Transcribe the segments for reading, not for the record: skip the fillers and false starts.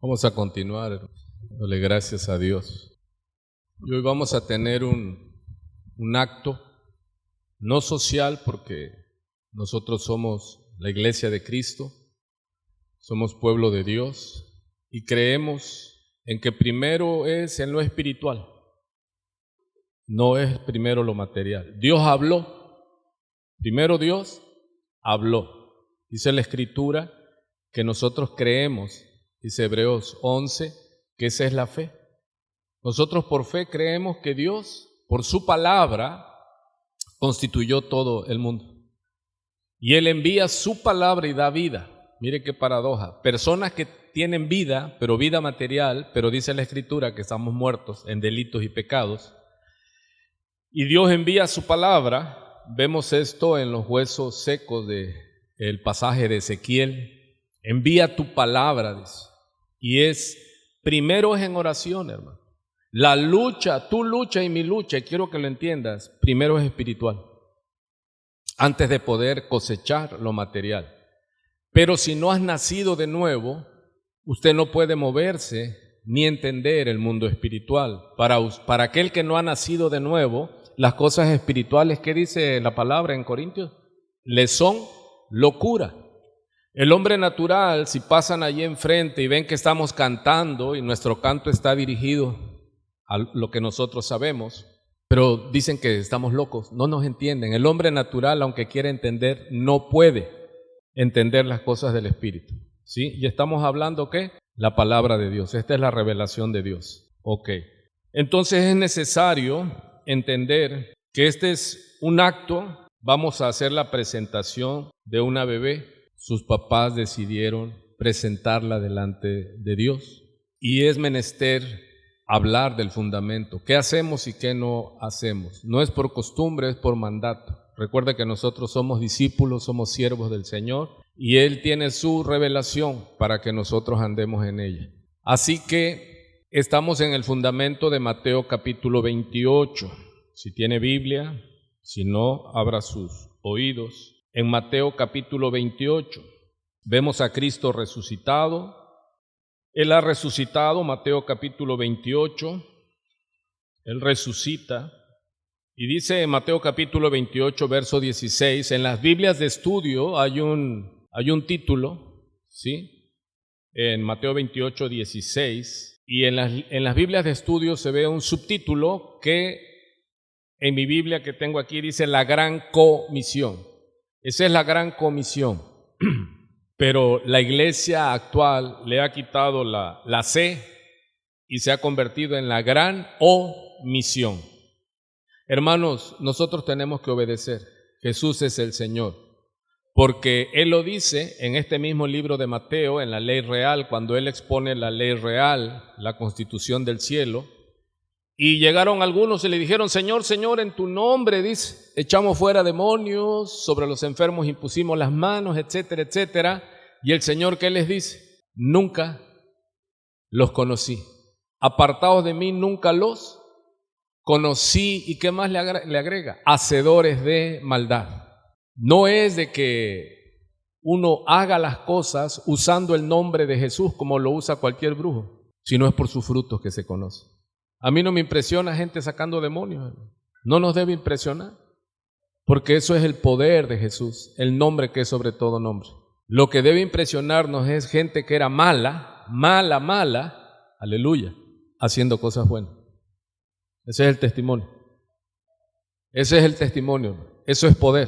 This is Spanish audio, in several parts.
Vamos a continuar, dándole gracias a Dios. Y hoy vamos a tener un acto, no social, porque nosotros somos la Iglesia de Cristo, somos pueblo de Dios y creemos en que primero es en lo espiritual, no es primero lo material. Dios habló, primero Dios habló. Dice la Escritura que nosotros creemos, dice Hebreos 11, que esa es la fe. Nosotros por fe creemos que Dios, por su palabra, constituyó todo el mundo. Y Él envía su palabra y da vida. Mire qué paradoja. Personas que tienen vida, pero vida material, pero dice la Escritura que estamos muertos en delitos y pecados. Y Dios envía su palabra. Vemos esto en los huesos secos del pasaje de Ezequiel. Envía tu palabra, dice. Y primero es en oración, hermano. La lucha, tu lucha y mi lucha, y quiero que lo entiendas, primero es espiritual, antes de poder cosechar lo material. Pero si no has nacido de nuevo, usted no puede moverse ni entender el mundo espiritual. Para aquel que no ha nacido de nuevo, las cosas espirituales, ¿qué dice la palabra en Corintios? Le son locura. El hombre natural, si pasan allí enfrente y ven que estamos cantando y nuestro canto está dirigido a lo que nosotros sabemos, pero dicen que estamos locos, no nos entienden. El hombre natural, aunque quiera entender, no puede entender las cosas del Espíritu, ¿sí? Y estamos hablando, ¿qué? La palabra de Dios. Esta es la revelación de Dios. Ok. Entonces es necesario entender que este es un acto. Vamos a hacer la presentación de una bebé. Sus papás decidieron presentarla delante de Dios y es menester hablar del fundamento. ¿Qué hacemos y qué no hacemos? No es por costumbre, es por mandato. Recuerda que nosotros somos discípulos, somos siervos del Señor y Él tiene su revelación para que nosotros andemos en ella. Así que estamos en el fundamento de Mateo capítulo 28. Si tiene Biblia, si no, abra sus oídos. En Mateo capítulo 28 vemos a Cristo resucitado. Él ha resucitado, Mateo capítulo 28, Él resucita. Y dice en Mateo capítulo 28, verso 16, en las Biblias de estudio hay un título, ¿sí? En Mateo 28, 16, y en las Biblias de estudio se ve un subtítulo que en mi Biblia que tengo aquí dice la gran comisión. Esa es la gran comisión. Pero la iglesia actual le ha quitado la C y se ha convertido en la gran omisión. Hermanos, nosotros tenemos que obedecer. Jesús es el Señor, porque Él lo dice en este mismo libro de Mateo, en la ley real, cuando Él expone la ley real, la constitución del cielo, y llegaron algunos y le dijeron, Señor, Señor, en tu nombre, dice, echamos fuera demonios, sobre los enfermos impusimos las manos, etcétera, etcétera. Y el Señor, ¿qué les dice? Nunca los conocí. Apartados de mí, nunca los conocí. ¿Y qué más le agrega? Hacedores de maldad. No es de que uno haga las cosas usando el nombre de Jesús como lo usa cualquier brujo, sino es por sus frutos que se conoce. A mí no me impresiona gente sacando demonios. No nos debe impresionar, porque eso es el poder de Jesús, el nombre que es sobre todo nombre. Lo que debe impresionarnos es gente que era mala, aleluya, haciendo cosas buenas. Ese es el testimonio. Ese es el testimonio. Eso es poder.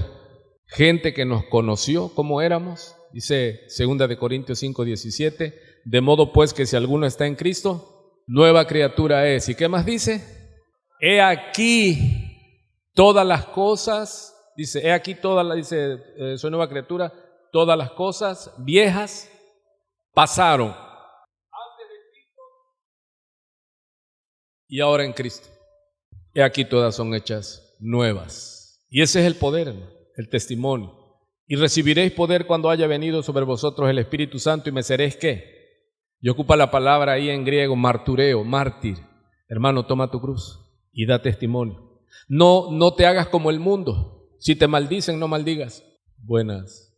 Gente que nos conoció como éramos, dice 2 de Corintios 5:17, de modo pues que si alguno está en Cristo, nueva criatura es. ¿Y qué más dice? He aquí todas las cosas, dice, he aquí todas las, dice, soy nueva criatura, todas las cosas viejas pasaron antes de Cristo y ahora en Cristo. He aquí todas son hechas nuevas. Y ese es el poder, el testimonio. Y recibiréis poder cuando haya venido sobre vosotros el Espíritu Santo y me seréis ¿qué? Y ocupa la palabra ahí en griego, martureo, mártir. Hermano, toma tu cruz y da testimonio. No te hagas como el mundo. Si te maldicen, no maldigas. Buenos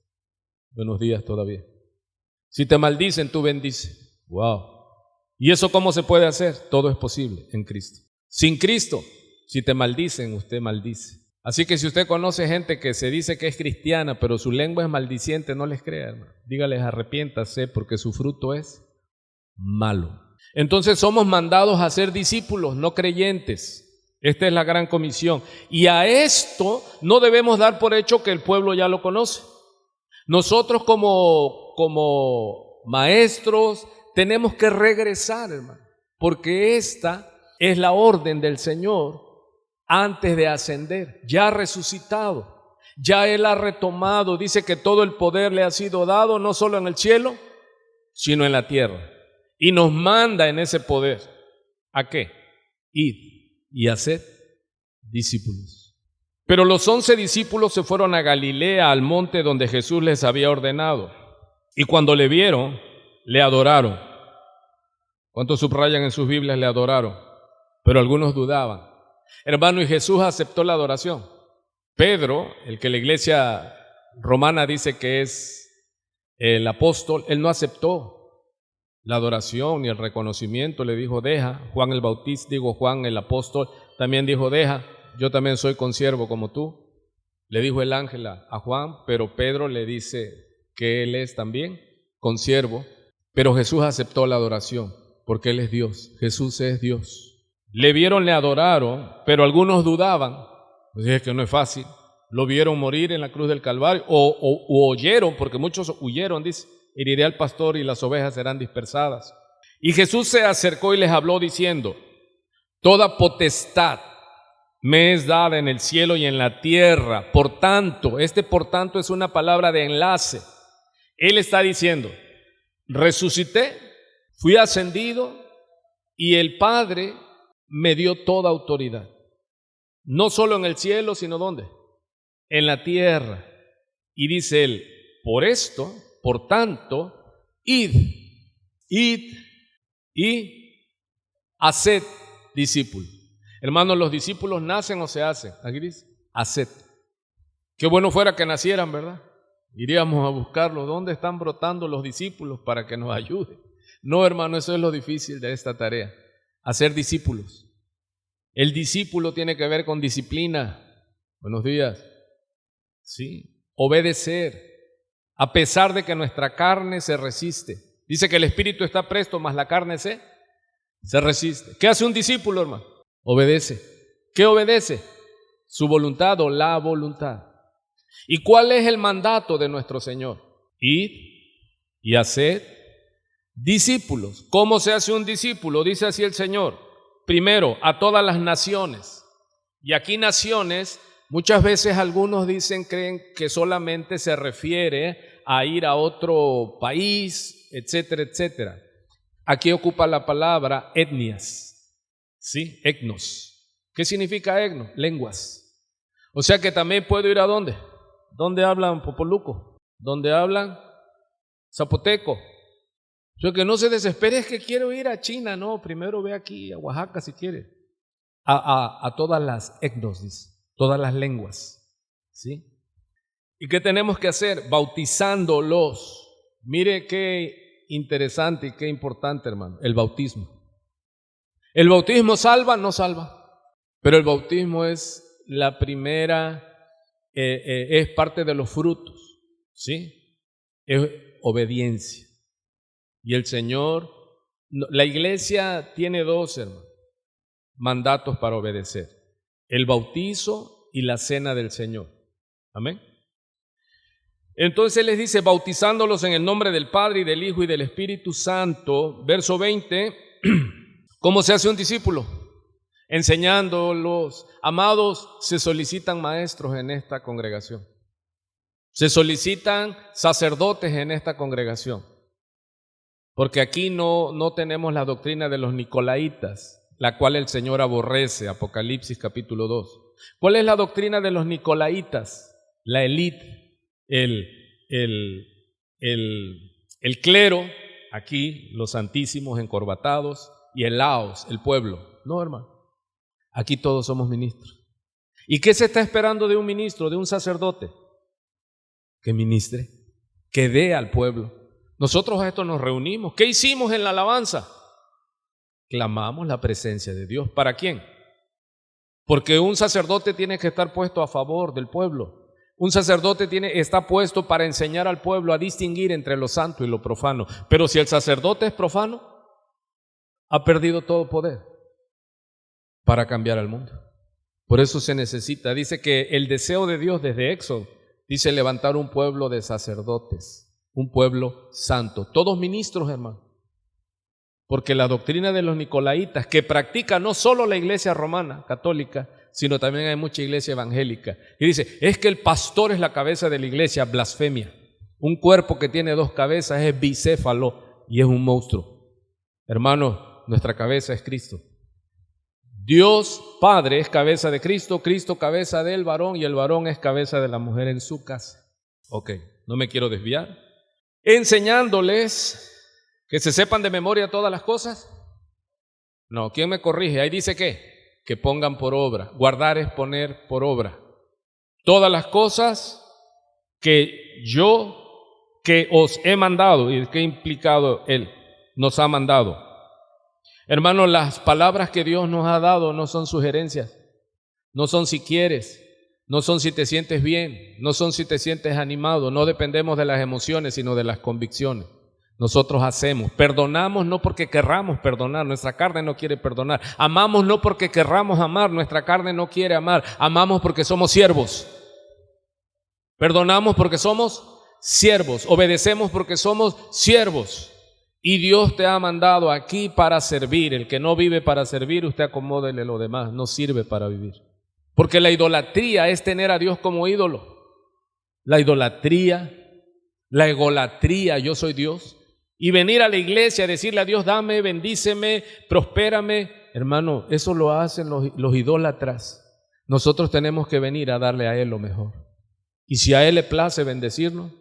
días todavía. Si te maldicen, tú bendice. Wow. ¿Y eso cómo se puede hacer? Todo es posible en Cristo. Sin Cristo, si te maldicen, usted maldice. Así que si usted conoce gente que se dice que es cristiana, pero su lengua es maldiciente, no les crea, hermano. Dígales, arrepiéntase, porque su fruto es malo. Entonces somos mandados a ser discípulos, no creyentes. Esta es la gran comisión. Y a esto no debemos dar por hecho que el pueblo ya lo conoce. Nosotros como maestros tenemos que regresar, hermano, porque esta es la orden del Señor antes de ascender. Ya ha resucitado, ya Él ha retomado. Dice que todo el poder le ha sido dado, no solo en el cielo, sino en la tierra. Y nos manda en ese poder. ¿A qué? Id y haced discípulos. Pero los 11 discípulos se fueron a Galilea, al monte donde Jesús les había ordenado. Y cuando le vieron, le adoraron. ¿Cuántos subrayan en sus Biblias le adoraron? Pero algunos dudaban. Hermano, y Jesús aceptó la adoración. Pedro, el que la iglesia romana dice que es el apóstol, él no aceptó la adoración ni el reconocimiento. Le dijo, deja. Juan el Bautista, Juan el apóstol, también dijo, deja, yo también soy consiervo como tú. Le dijo el ángel a Juan, pero Pedro le dice que él es también consiervo. Pero Jesús aceptó la adoración, porque Él es Dios. Jesús es Dios. Le vieron, le adoraron, pero algunos dudaban. Pues es que no es fácil. Lo vieron morir en la cruz del Calvario, o oyeron, porque muchos huyeron, dice, heriré al pastor y las ovejas serán dispersadas. Y Jesús se acercó y les habló diciendo, toda potestad me es dada en el cielo y en la tierra. Por tanto, por tanto es una palabra de enlace. Él está diciendo, resucité, fui ascendido y el Padre me dio toda autoridad. No solo en el cielo, sino ¿dónde? En la tierra. Y dice él, por esto, por tanto, id y haced discípulos. Hermanos, los discípulos nacen o se hacen. Aquí dice, haced. Qué bueno fuera que nacieran, ¿verdad? Iríamos a buscarlos. ¿Dónde están brotando los discípulos para que nos ayuden? No, hermano, eso es lo difícil de esta tarea. Hacer discípulos. El discípulo tiene que ver con disciplina. Buenos días. Sí. Obedecer. A pesar de que nuestra carne se resiste. Dice que el espíritu está presto, mas la carne se resiste. ¿Qué hace un discípulo, hermano? Obedece. ¿Qué obedece? Su voluntad o la voluntad. ¿Y cuál es el mandato de nuestro Señor? Id y haced discípulos. ¿Cómo se hace un discípulo? Dice así el Señor. Primero, a todas las naciones. Y aquí naciones, muchas veces algunos creen que solamente se refiere a ir a otro país, etcétera, etcétera. Aquí ocupa la palabra etnias, ¿sí? Etnos. ¿Qué significa etnos? Lenguas. O sea que también puedo ir a ¿dónde? ¿Dónde hablan popoluco? ¿Dónde hablan zapoteco? O sea que no se desespere, es que quiero ir a China. No, primero ve aquí a Oaxaca si quiere. A todas las etnos, dice, todas las lenguas, ¿sí? ¿Y qué tenemos que hacer? Bautizándolos. Mire qué interesante y qué importante, hermano, el bautismo. ¿El bautismo salva? No salva. Pero el bautismo es la primera, es parte de los frutos, ¿sí? Es obediencia. Y el Señor, la iglesia tiene dos, hermano, mandatos para obedecer: el bautizo y la cena del Señor. Amén. Entonces les dice, bautizándolos en el nombre del Padre y del Hijo y del Espíritu Santo. Verso 20, ¿cómo se hace un discípulo? Enseñándolos. Amados, se solicitan maestros en esta congregación. Se solicitan sacerdotes en esta congregación. Porque aquí no tenemos la doctrina de los nicolaitas, la cual el Señor aborrece, Apocalipsis capítulo 2. ¿Cuál es la doctrina de los nicolaitas? La élite, el clero, aquí los santísimos encorbatados, y el laos, el pueblo. No, hermano, aquí todos somos ministros. ¿Y qué se está esperando de un ministro, de un sacerdote? Que ministre, que dé al pueblo. Nosotros a esto nos reunimos. ¿Qué hicimos en la alabanza? clamamos la presencia de Dios. ¿Para quién? Porque un sacerdote tiene que estar puesto a favor del pueblo. Un sacerdote está puesto para enseñar al pueblo a distinguir entre lo santo y lo profano. Pero si el sacerdote es profano, ha perdido todo poder para cambiar al mundo. Por eso se necesita, dice que el deseo de Dios desde Éxodo, dice levantar un pueblo de sacerdotes, un pueblo santo, todos ministros, hermano. Porque la doctrina de los nicolaitas, que practica no solo la iglesia romana, católica, sino también hay mucha iglesia evangélica, y dice, es que el pastor es la cabeza de la iglesia, blasfemia. Un cuerpo que tiene dos cabezas es bicéfalo y es un monstruo. Hermano, nuestra cabeza es Cristo. Dios Padre es cabeza de Cristo, Cristo cabeza del varón y el varón es cabeza de la mujer en su casa. Ok, no me quiero desviar. Enseñándoles que se sepan de memoria todas las cosas. No, ¿quién me corrige? Ahí dice ¿qué? Que pongan por obra. Guardar es poner por obra. Todas las cosas que os he mandado y que ha implicado Él, nos ha mandado. Hermanos, las palabras que Dios nos ha dado no son sugerencias, no son si quieres, no son si te sientes bien, no son si te sientes animado, no dependemos de las emociones, sino de las convicciones. Nosotros hacemos, perdonamos no porque querramos perdonar, nuestra carne no quiere perdonar, amamos no porque querramos amar, nuestra carne no quiere amar, amamos porque somos siervos, perdonamos porque somos siervos, obedecemos porque somos siervos. Y Dios te ha mandado aquí para servir. El que no vive para servir, usted acomódele lo demás, no sirve para vivir. Porque la idolatría es tener a Dios como ídolo. La idolatría, la egolatría, yo soy Dios. Y venir a la iglesia a decirle a Dios, dame, bendíceme, prospérame. Hermano, eso lo hacen los idólatras. Nosotros tenemos que venir a darle a Él lo mejor. Y si a Él le place bendecirnos,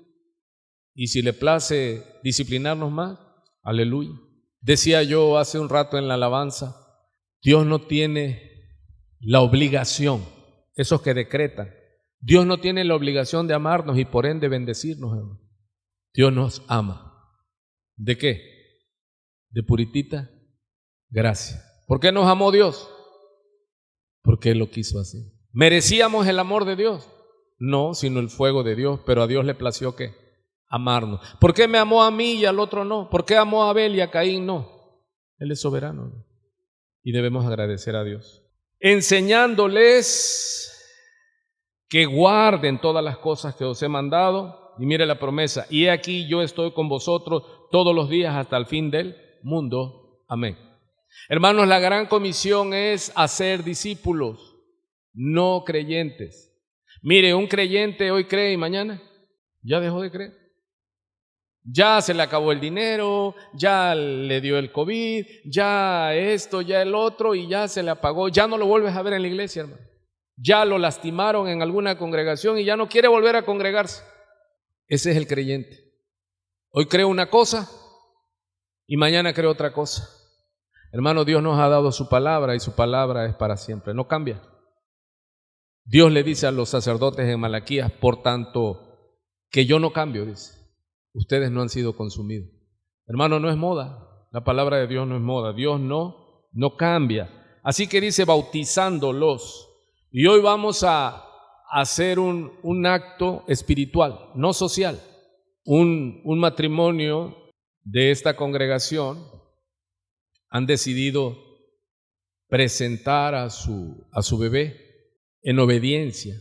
y si le place disciplinarnos más, aleluya. Decía yo hace un rato en la alabanza, Dios no tiene la obligación, esos que decretan, Dios no tiene la obligación de amarnos y por ende bendecirnos, hermano. Dios nos ama. ¿De qué? De puritita gracia. ¿Por qué nos amó Dios? Porque Él lo quiso así. ¿Merecíamos el amor de Dios? No, sino el fuego de Dios, pero a Dios le plació ¿qué? Amarnos. ¿Por qué me amó a mí y al otro no? ¿Por qué amó a Abel y a Caín no? Él es soberano, ¿no? Y debemos agradecer a Dios. Enseñándoles que guarden todas las cosas que os he mandado. Y mire la promesa, y he aquí yo estoy con vosotros todos los días hasta el fin del mundo. Amén. Hermanos, la gran comisión es hacer discípulos, no creyentes. Mire, un creyente hoy cree y mañana ya dejó de creer. Ya se le acabó el dinero, ya le dio el COVID, ya esto, ya el otro y ya se le apagó. Ya no lo vuelves a ver en la iglesia, hermano. Ya lo lastimaron en alguna congregación y ya no quiere volver a congregarse. Ese es el creyente. Hoy creo una cosa y mañana creo otra cosa. Hermano, Dios nos ha dado su palabra y su palabra es para siempre, no cambia. Dios le dice a los sacerdotes en Malaquías, por tanto que yo no cambio, dice, ustedes no han sido consumidos. Hermano, no es moda, la palabra de Dios no es moda, Dios no cambia. Así que dice bautizándolos. Y hoy vamos a hacer un acto espiritual, no social. Un matrimonio de esta congregación han decidido presentar a su bebé en obediencia,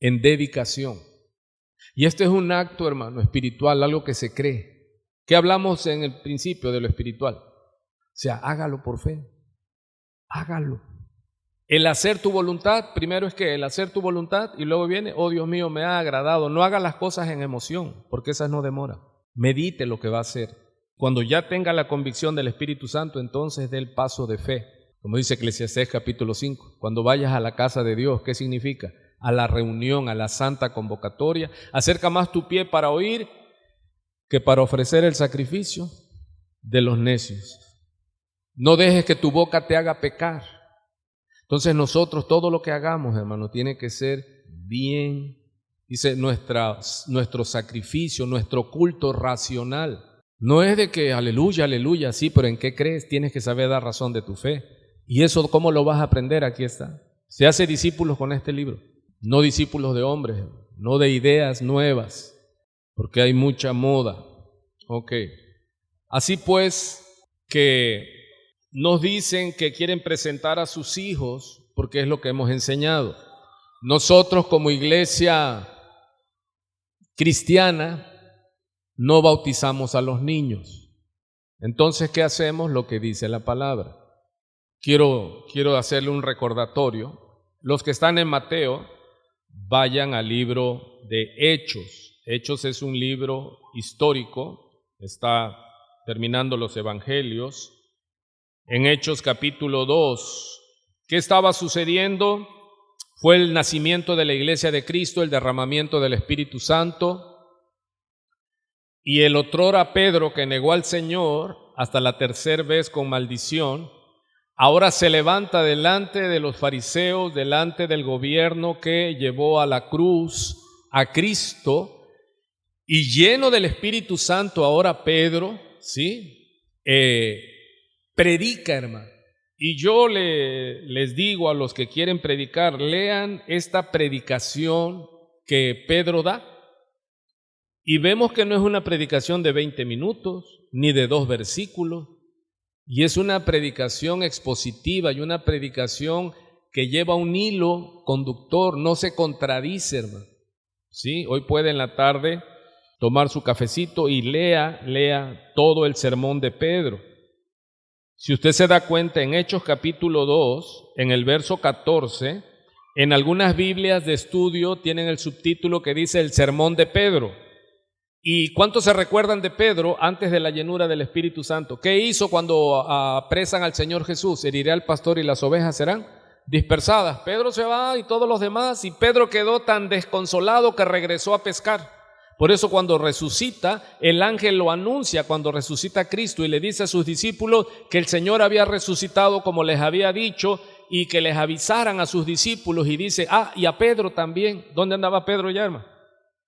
en dedicación. Y este es un acto, hermano, espiritual, algo que se cree. ¿Qué hablamos en el principio de lo espiritual? O sea, hágalo por fe, hágalo. El hacer tu voluntad, primero es que el hacer tu voluntad y luego viene, oh Dios mío, me ha agradado. No haga las cosas en emoción, porque esas no demoran. Medite lo que va a hacer. Cuando ya tenga la convicción del Espíritu Santo, entonces dé el paso de fe. Como dice Eclesiastés capítulo 5, cuando vayas a la casa de Dios, ¿qué significa? A la reunión, a la santa convocatoria. Acerca más tu pie para oír que para ofrecer el sacrificio de los necios. No dejes que tu boca te haga pecar. Entonces nosotros todo lo que hagamos, hermano, tiene que ser bien, dice nuestro sacrificio, nuestro culto racional. No es de que aleluya, aleluya, sí, pero ¿en qué crees? Tienes que saber dar razón de tu fe. ¿Y eso cómo lo vas a aprender? Aquí está. Se hace discípulos con este libro, no discípulos de hombres, no de ideas nuevas, porque hay mucha moda. Ok. Así pues, que nos dicen que quieren presentar a sus hijos, porque es lo que hemos enseñado. Nosotros como iglesia cristiana no bautizamos a los niños. Entonces, ¿qué hacemos? Lo que dice la palabra. Quiero hacerle un recordatorio. Los que están en Mateo, vayan al libro de Hechos. Hechos es un libro histórico, está terminando los evangelios. En Hechos capítulo 2, ¿qué estaba sucediendo? Fue el nacimiento de la iglesia de Cristo, el derramamiento del Espíritu Santo, y el otrora Pedro, que negó al Señor hasta la tercera vez con maldición, ahora se levanta delante de los fariseos, delante del gobierno que llevó a la cruz a Cristo, y lleno del Espíritu Santo ahora Pedro, ¿sí? Predica, hermano. Y yo les digo a los que quieren predicar, lean esta predicación que Pedro da. Y vemos que no es una predicación de 20 minutos, ni de 2 versículos, y es una predicación expositiva y una predicación que lleva un hilo conductor, no se contradice, hermano. ¿Sí? Hoy puede en la tarde tomar su cafecito y lea todo el sermón de Pedro. Si usted se da cuenta, en Hechos capítulo 2, en el verso 14, en algunas Biblias de estudio tienen el subtítulo que dice el sermón de Pedro. ¿Y cuántos se recuerdan de Pedro antes de la llenura del Espíritu Santo? ¿Qué hizo cuando apresan al Señor Jesús? Heriré al pastor y las ovejas serán dispersadas. Pedro se va y todos los demás, y Pedro quedó tan desconsolado que regresó a pescar. Por eso cuando resucita, el ángel lo anuncia cuando resucita Cristo y le dice a sus discípulos que el Señor había resucitado como les había dicho y que les avisaran a sus discípulos, y dice, y a Pedro también. ¿Dónde andaba Pedro ya, hermano?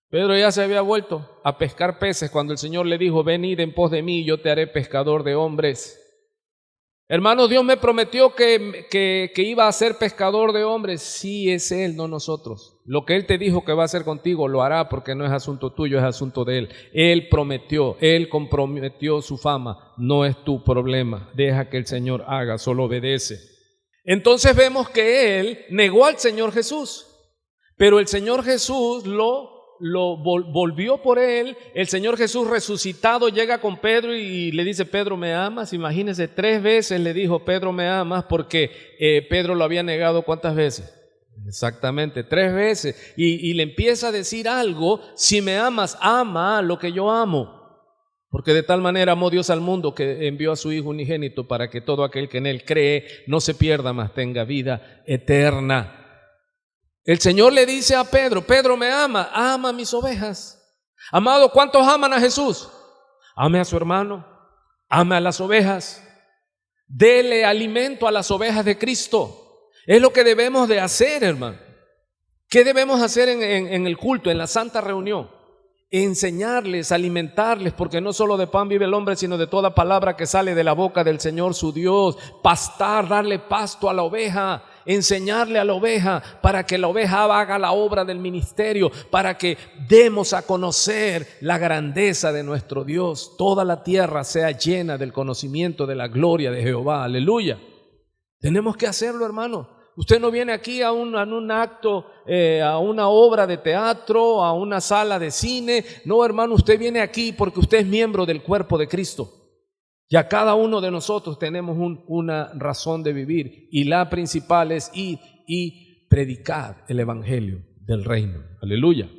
Pedro ya se había vuelto a pescar peces cuando el Señor le dijo, venid en pos de mí y yo te haré pescador de hombres. Hermanos, Dios me prometió que iba a ser pescador de hombres. Sí, es Él, no nosotros. Lo que Él te dijo que va a hacer contigo, lo hará, porque no es asunto tuyo, es asunto de Él. Él prometió, Él comprometió su fama, no es tu problema. Deja que el Señor haga, solo obedece. Entonces vemos que Él negó al Señor Jesús, pero el Señor Jesús volvió por él. El Señor Jesús resucitado llega con Pedro y le dice, Pedro, ¿me amas? Imagínense, 3 veces le dijo, Pedro, ¿me amas? Porque Pedro lo había negado, ¿cuántas veces? Exactamente, 3 veces. Y le empieza a decir algo, si me amas, ama lo que yo amo. Porque de tal manera amó Dios al mundo que envió a su Hijo unigénito para que todo aquel que en Él cree no se pierda, mas tenga vida eterna. El Señor le dice a Pedro, Pedro, ¿me ama? Ama a mis ovejas. Amado, ¿cuántos aman a Jesús? Ame a su hermano, ame a las ovejas, dele alimento a las ovejas de Cristo. Es lo que debemos de hacer, hermano. ¿Qué debemos hacer en el culto, en la santa reunión? Enseñarles, alimentarles, porque no solo de pan vive el hombre, sino de toda palabra que sale de la boca del Señor su Dios. Pastar, darle pasto a la oveja, enseñarle a la oveja para que la oveja haga la obra del ministerio, para que demos a conocer la grandeza de nuestro Dios. Toda la tierra sea llena del conocimiento de la gloria de Jehová. Aleluya. Tenemos que hacerlo, hermano. Usted no viene aquí a un acto, a una obra de teatro, a una sala de cine. No, hermano, usted viene aquí porque usted es miembro del cuerpo de Cristo. Y a cada uno de nosotros tenemos una razón de vivir. Y la principal es ir y predicar el evangelio del reino. Aleluya.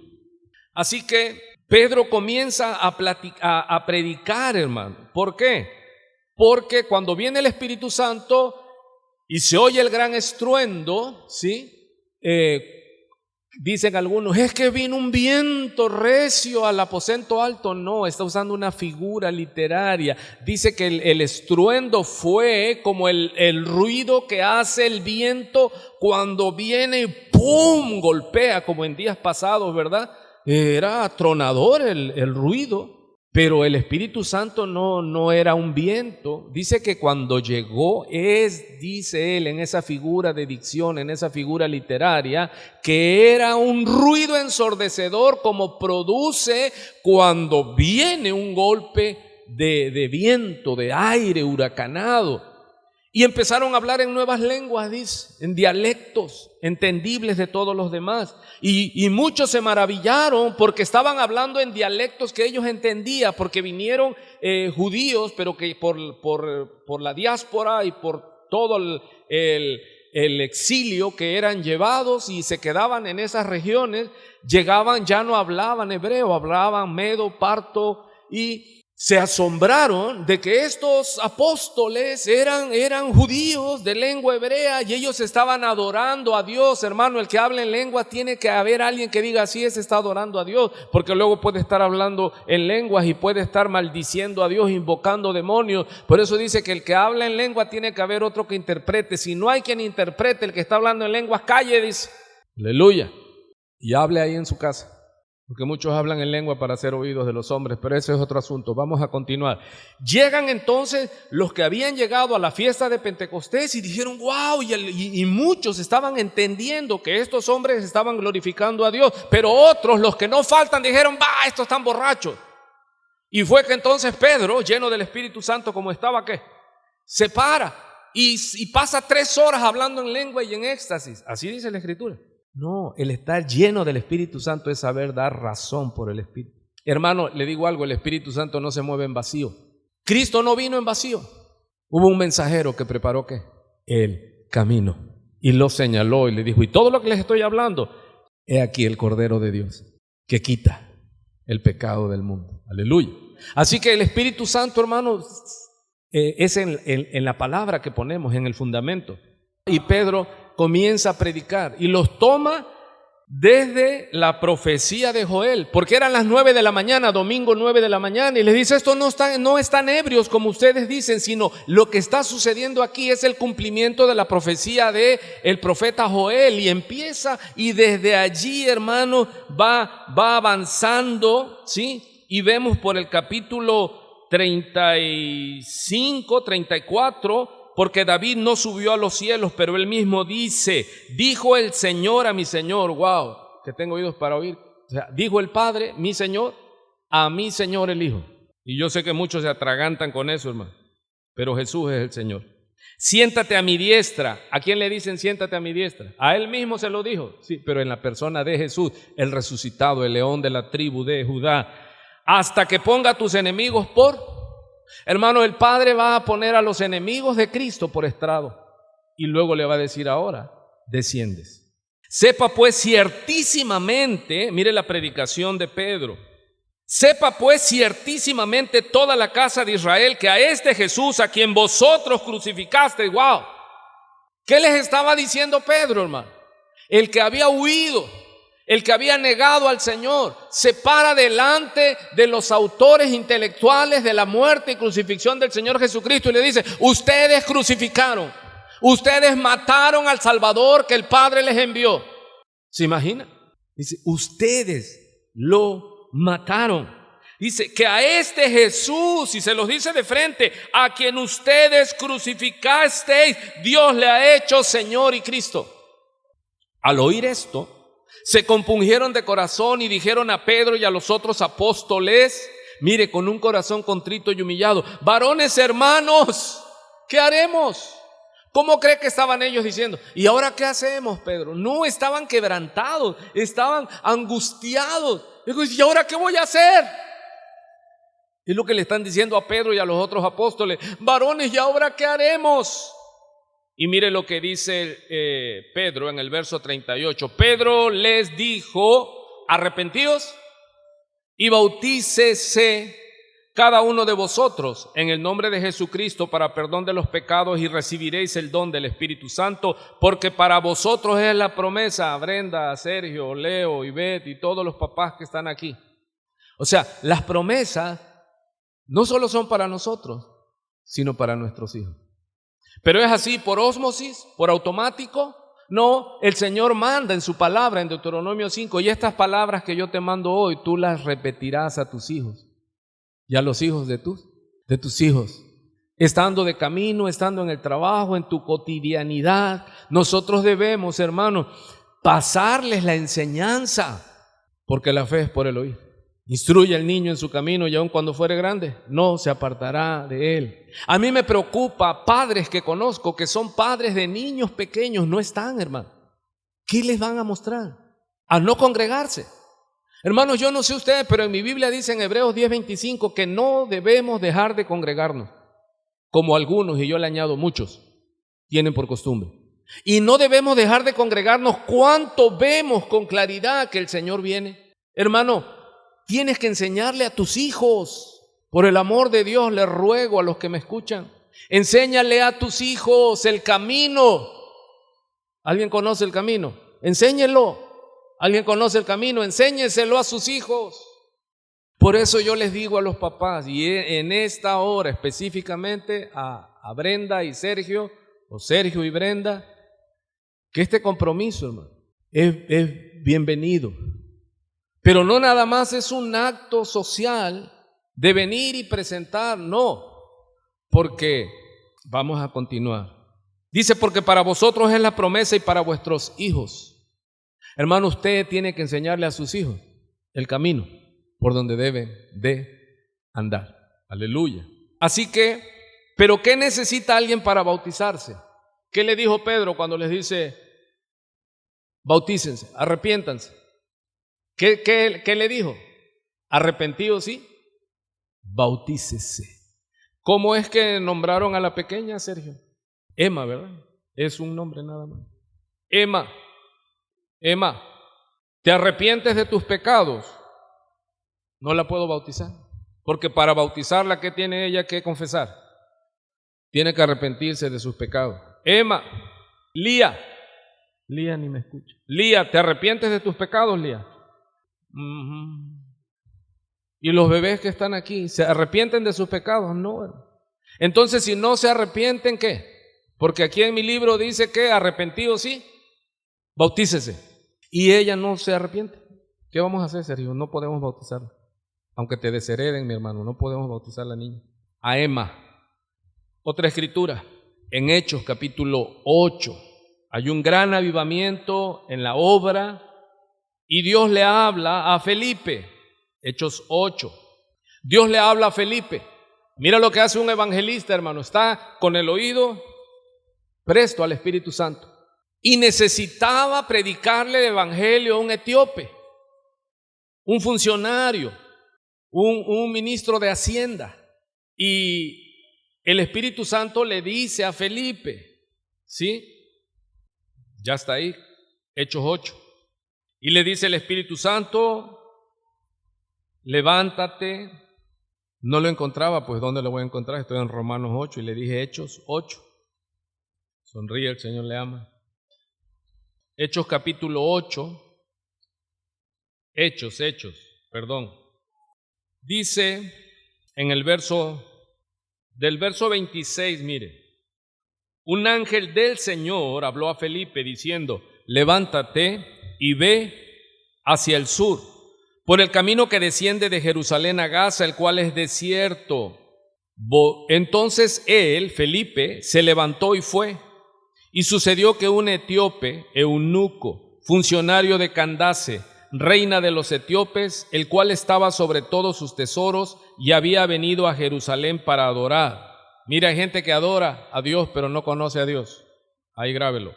Así que Pedro comienza a predicar, hermano. ¿Por qué? Porque cuando viene el Espíritu Santo y se oye el gran estruendo, ¿sí? Dicen algunos, es que vino un viento recio al aposento alto. No, está usando una figura literaria. Dice que el estruendo fue como el ruido que hace el viento cuando viene y ¡pum! Golpea, como en días pasados, ¿verdad? Era atronador el ruido. Pero el Espíritu Santo no era un viento. Dice que cuando llegó dice él en esa figura de dicción, en esa figura literaria, que era un ruido ensordecedor como produce cuando viene un golpe de viento, de aire huracanado. Y empezaron a hablar en nuevas lenguas, dice, en dialectos entendibles de todos los demás. Y muchos se maravillaron porque estaban hablando en dialectos que ellos entendían, porque vinieron judíos, pero que por la diáspora y por todo el exilio que eran llevados y se quedaban en esas regiones, llegaban, ya no hablaban hebreo, hablaban medo, parto, y se asombraron de que estos apóstoles eran judíos de lengua hebrea y ellos estaban adorando a Dios. Hermano, el que habla en lengua, tiene que haber alguien que diga así, ese está adorando a Dios, porque luego puede estar hablando en lenguas y puede estar maldiciendo a Dios, invocando demonios. Por eso dice que el que habla en lengua tiene que haber otro que interprete. Si no hay quien interprete, el que está hablando en lenguas, calle, dice. Aleluya. Y hable ahí en su casa. Porque muchos hablan en lengua para ser oídos de los hombres, pero ese es otro asunto. Vamos a continuar. Llegan entonces los que habían llegado a la fiesta de Pentecostés y dijeron, wow, y muchos estaban entendiendo que estos hombres estaban glorificando a Dios, pero otros, los que no faltan, dijeron, estos están borrachos. Y fue que entonces Pedro, lleno del Espíritu Santo como estaba, ¿qué? Se para y pasa 3 horas hablando en lengua y en éxtasis. Así dice la Escritura. No, el estar lleno del Espíritu Santo es saber dar razón por el Espíritu. Hermano, le digo algo, el Espíritu Santo no se mueve en vacío. Cristo no vino en vacío. Hubo un mensajero que preparó ¿qué? El camino. Y lo señaló y le dijo, y todo lo que les estoy hablando, he aquí el Cordero de Dios, que quita el pecado del mundo. Aleluya. Así que el Espíritu Santo, hermano, es en la palabra que ponemos, en el fundamento. Y Pedro comienza a predicar y los toma desde la profecía de Joel, porque eran las 9 de la mañana, domingo 9 de la mañana, y les dice, estos no están ebrios como ustedes dicen, sino lo que está sucediendo aquí es el cumplimiento de la profecía de el profeta Joel, y empieza, y desde allí, hermano, va avanzando, ¿sí? Y vemos por el capítulo 35, 34, porque David no subió a los cielos, pero él mismo dice, dijo el Señor a mi Señor, wow, que tengo oídos para oír. O sea, dijo el Padre, mi Señor, a mi Señor el Hijo. Y yo sé que muchos se atragantan con eso, hermano, pero Jesús es el Señor. Siéntate a mi diestra. ¿A quién le dicen siéntate a mi diestra? A él mismo se lo dijo, sí, pero en la persona de Jesús, el resucitado, el león de la tribu de Judá, hasta que ponga a tus enemigos por... Hermano, el Padre va a poner a los enemigos de Cristo por estrado y luego le va a decir ahora, desciendes. Sepa pues ciertísimamente, mire la predicación de Pedro, sepa pues ciertísimamente toda la casa de Israel que a este Jesús a quien vosotros crucificasteis, wow. ¿Qué les estaba diciendo Pedro, hermano? El que había huido, el que había negado al Señor, se para delante de los autores intelectuales de la muerte y crucifixión del Señor Jesucristo y le dice, ustedes crucificaron, ustedes mataron al Salvador que el Padre les envió. ¿Se imagina? Dice, ustedes lo mataron. Dice que a este Jesús, y se los dice de frente, a quien ustedes crucificasteis, Dios le ha hecho Señor y Cristo. Al oír esto, se compungieron de corazón y dijeron a Pedro y a los otros apóstoles, mire, con un corazón contrito y humillado, varones hermanos, ¿qué haremos? ¿Cómo cree que estaban ellos diciendo? ¿Y ahora qué hacemos, Pedro? No, estaban quebrantados, estaban angustiados. Digo, ¿y ahora qué voy a hacer? Es lo que le están diciendo a Pedro y a los otros apóstoles, varones, ¿y ahora qué haremos? Y mire lo que dice Pedro en el verso 38. Pedro les dijo, arrepentíos y bautícese cada uno de vosotros en el nombre de Jesucristo para perdón de los pecados y recibiréis el don del Espíritu Santo, porque para vosotros es la promesa. Brenda, Sergio, Leo, Ivette y todos los papás que están aquí. O sea, las promesas no solo son para nosotros, sino para nuestros hijos. Pero es así por ósmosis, por automático. No, el Señor manda en su palabra en Deuteronomio 5, y estas palabras que yo te mando hoy, tú las repetirás a tus hijos. y a los hijos de tus hijos. Estando de camino, estando en el trabajo, en tu cotidianidad, nosotros debemos, hermanos, pasarles la enseñanza, porque la fe es por el oír. Instruye al niño en su camino y aun cuando fuere grande, no se apartará de él. A mí me preocupa padres que conozco que son padres de niños pequeños, no están, hermano. ¿Qué les van a mostrar? A no congregarse. Hermanos, yo no sé ustedes, pero en mi Biblia dice en Hebreos 10:25 que no debemos dejar de congregarnos, como algunos, y yo le añado muchos, tienen por costumbre. Y no debemos dejar de congregarnos cuanto vemos con claridad que el Señor viene. Hermano, tienes que enseñarle a tus hijos, por el amor de Dios, les ruego a los que me escuchan, enséñale a tus hijos el camino. ¿Alguien conoce el camino? Enséñelo. ¿Alguien conoce el camino? Enséñeselo a sus hijos. Por eso yo les digo a los papás, y en esta hora específicamente a Brenda y Sergio, o Sergio y Brenda, que este compromiso, hermano, es bienvenido. Pero no nada más es un acto social de venir y presentar, no, porque vamos a continuar. Dice, porque para vosotros es la promesa y para vuestros hijos. Hermano, usted tiene que enseñarle a sus hijos el camino por donde deben de andar. Aleluya. Así que, ¿pero qué necesita alguien para bautizarse? ¿Qué le dijo Pedro cuando les dice, bautícense, arrepiéntanse? ¿Qué le dijo? Arrepentidos, sí, bautícese. ¿Cómo es que nombraron a la pequeña, Sergio? Emma, ¿verdad? Es un nombre nada más. Emma, ¿te arrepientes de tus pecados? No la puedo bautizar, porque para bautizarla, ¿qué tiene ella que confesar? Tiene que arrepentirse de sus pecados. Emma, Lía ni me escucha. Lía, ¿te arrepientes de tus pecados, Lía? ¿Y los bebés que están aquí, se arrepienten de sus pecados? No. Entonces, si no se arrepienten, ¿qué? Porque aquí en mi libro dice que arrepentido sí, bautícese. Y ella no se arrepiente. ¿Qué vamos a hacer, Sergio? No podemos bautizarla. Aunque te deshereden, mi hermano, no podemos bautizar a la niña. A Emma. Otra escritura, en Hechos capítulo 8. Hay un gran avivamiento en la obra y Dios le habla a Felipe. Hechos 8. Dios le habla a Felipe. Mira lo que hace un evangelista, hermano. Está con el oído presto al Espíritu Santo. Y necesitaba predicarle el evangelio a un etíope, un funcionario, un ministro de Hacienda. Y el Espíritu Santo le dice a Felipe, ¿sí? Ya está ahí, Hechos 8. Y le dice el Espíritu Santo, levántate. No lo encontraba, pues ¿dónde lo voy a encontrar? Estoy en Romanos 8 y le dije Hechos 8. Sonríe, el Señor le ama. Hechos capítulo 8. Hechos, dice en el verso 26, mire, un ángel del Señor habló a Felipe diciendo, levántate y ve hacia el sur, por el camino que desciende de Jerusalén a Gaza, el cual es desierto. Entonces él, Felipe, se levantó y fue. Y sucedió que un etíope, eunuco, funcionario de Candace, reina de los etíopes, el cual estaba sobre todos sus tesoros y había venido a Jerusalén para adorar. Mira, hay gente que adora a Dios pero no conoce a Dios. Ahí grábelo.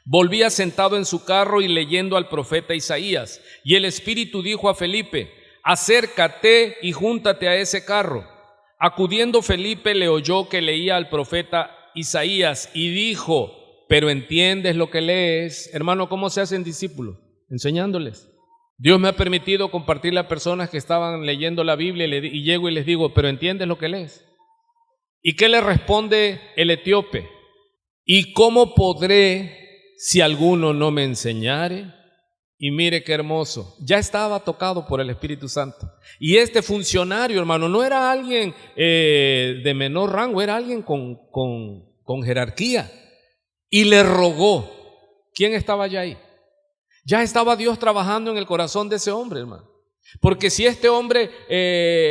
Volvía sentado en su carro y leyendo al profeta Isaías. Y el Espíritu dijo a Felipe, acércate y júntate a ese carro. Acudiendo Felipe le oyó que leía al profeta Isaías y dijo, pero ¿entiendes lo que lees? Hermano, ¿cómo se hacen discípulos? Enseñándoles. Dios me ha permitido compartirle a personas que estaban leyendo la Biblia y llego y les digo, pero ¿entiendes lo que lees? ¿Y qué le responde el etíope? ¿Y cómo podré si alguno no me enseñare? Y mire qué hermoso, ya estaba tocado por el Espíritu Santo. Y este funcionario, hermano, no era alguien de menor rango, era alguien con jerarquía. Y le rogó. ¿Quién estaba ya ahí? Ya estaba Dios trabajando en el corazón de ese hombre, hermano. Porque si este hombre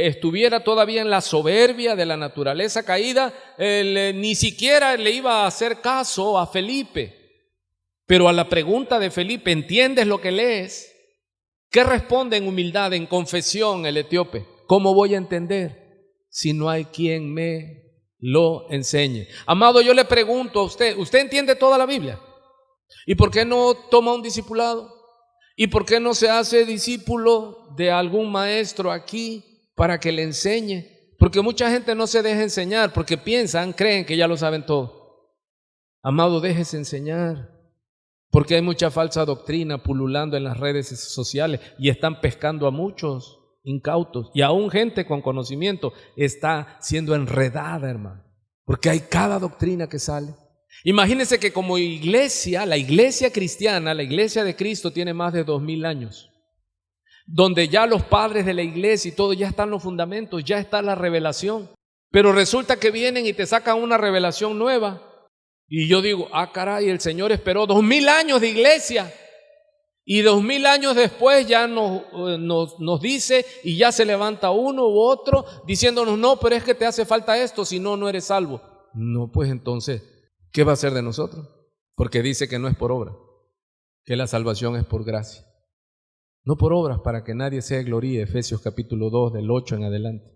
estuviera todavía en la soberbia de la naturaleza caída, ni siquiera le iba a hacer caso a Felipe. Pero a la pregunta de Felipe, ¿entiendes lo que lees? ¿Qué responde en humildad, en confesión el etíope? ¿Cómo voy a entender si no hay quien me lo enseñe? Amado, yo le pregunto a usted, ¿usted entiende toda la Biblia? ¿Y por qué no toma un discipulado? ¿Y por qué no se hace discípulo de algún maestro aquí para que le enseñe? Porque mucha gente no se deja enseñar porque creen que ya lo saben todo. Amado, déjese enseñar. Porque hay mucha falsa doctrina pululando en las redes sociales y están pescando a muchos incautos. Y aún gente con conocimiento está siendo enredada, hermano. Porque hay cada doctrina que sale. Imagínense que como iglesia, la iglesia cristiana, la iglesia de Cristo tiene más de 2000 años. Donde ya los padres de la iglesia y todo, ya están los fundamentos, ya está la revelación. Pero resulta que vienen y te sacan una revelación nueva. Y yo digo, caray, el Señor esperó 2000 años de iglesia y 2000 años después ya nos dice y ya se levanta uno u otro diciéndonos, no, pero es que te hace falta esto, si no, no eres salvo. No, pues entonces, ¿qué va a hacer de nosotros? Porque dice que no es por obra, que la salvación es por gracia. No por obras para que nadie se gloríe, Efesios capítulo 2 del 8 en adelante.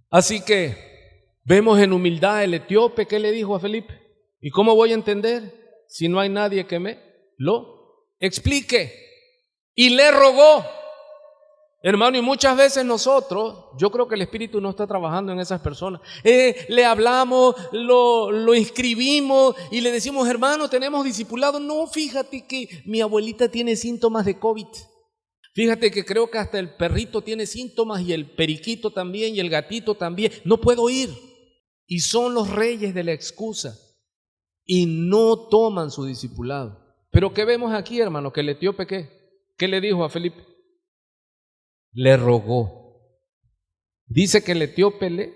Así que vemos en humildad el etíope, ¿qué le dijo a Felipe? ¿Y cómo voy a entender si no hay nadie que me lo explique? Y le rogó. Hermano, y muchas veces nosotros, yo creo que el Espíritu no está trabajando en esas personas. Le hablamos, lo inscribimos y le decimos, hermano, tenemos discipulado. No, fíjate que mi abuelita tiene síntomas de COVID. Fíjate que creo que hasta el perrito tiene síntomas y el periquito también y el gatito también. No puedo ir. Y son los reyes de la excusa. Y no toman su discipulado. Pero ¿qué vemos aquí, hermano? Que el etíope, ¿qué le dijo a Felipe? Le rogó. Dice que el etíope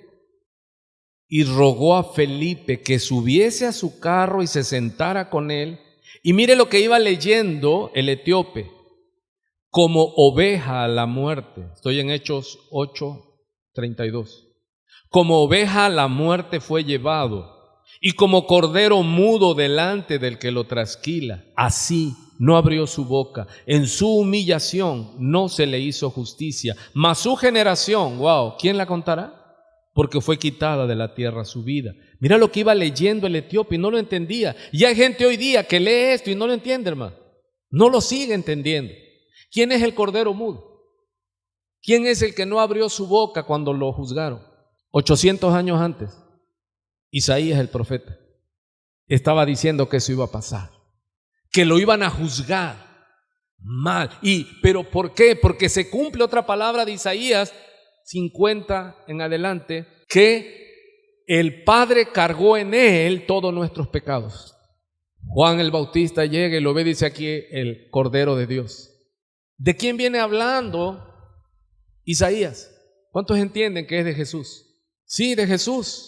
y rogó a Felipe que subiese a su carro y se sentara con él. Y mire lo que iba leyendo el etíope. Como oveja a la muerte. Estoy en Hechos 8:32. Como oveja a la muerte fue llevado. Y como cordero mudo delante del que lo trasquila, así no abrió su boca. En su humillación no se le hizo justicia. Mas su generación, wow, ¿quién la contará? Porque fue quitada de la tierra su vida. Mira lo que iba leyendo el etíope y no lo entendía. Y hay gente hoy día que lee esto y no lo entiende, hermano. No lo sigue entendiendo. ¿Quién es el cordero mudo? ¿Quién es el que no abrió su boca cuando lo juzgaron? 800 años antes. Isaías el profeta estaba diciendo que eso iba a pasar, que lo iban a juzgar mal. ¿Pero por qué? Porque se cumple otra palabra de Isaías 50 en adelante, que el Padre cargó en él todos nuestros pecados. Juan el Bautista llega y lo ve, dice aquí el Cordero de Dios. ¿De quién viene hablando Isaías? ¿Cuántos entienden que es de Jesús? Sí, de Jesús.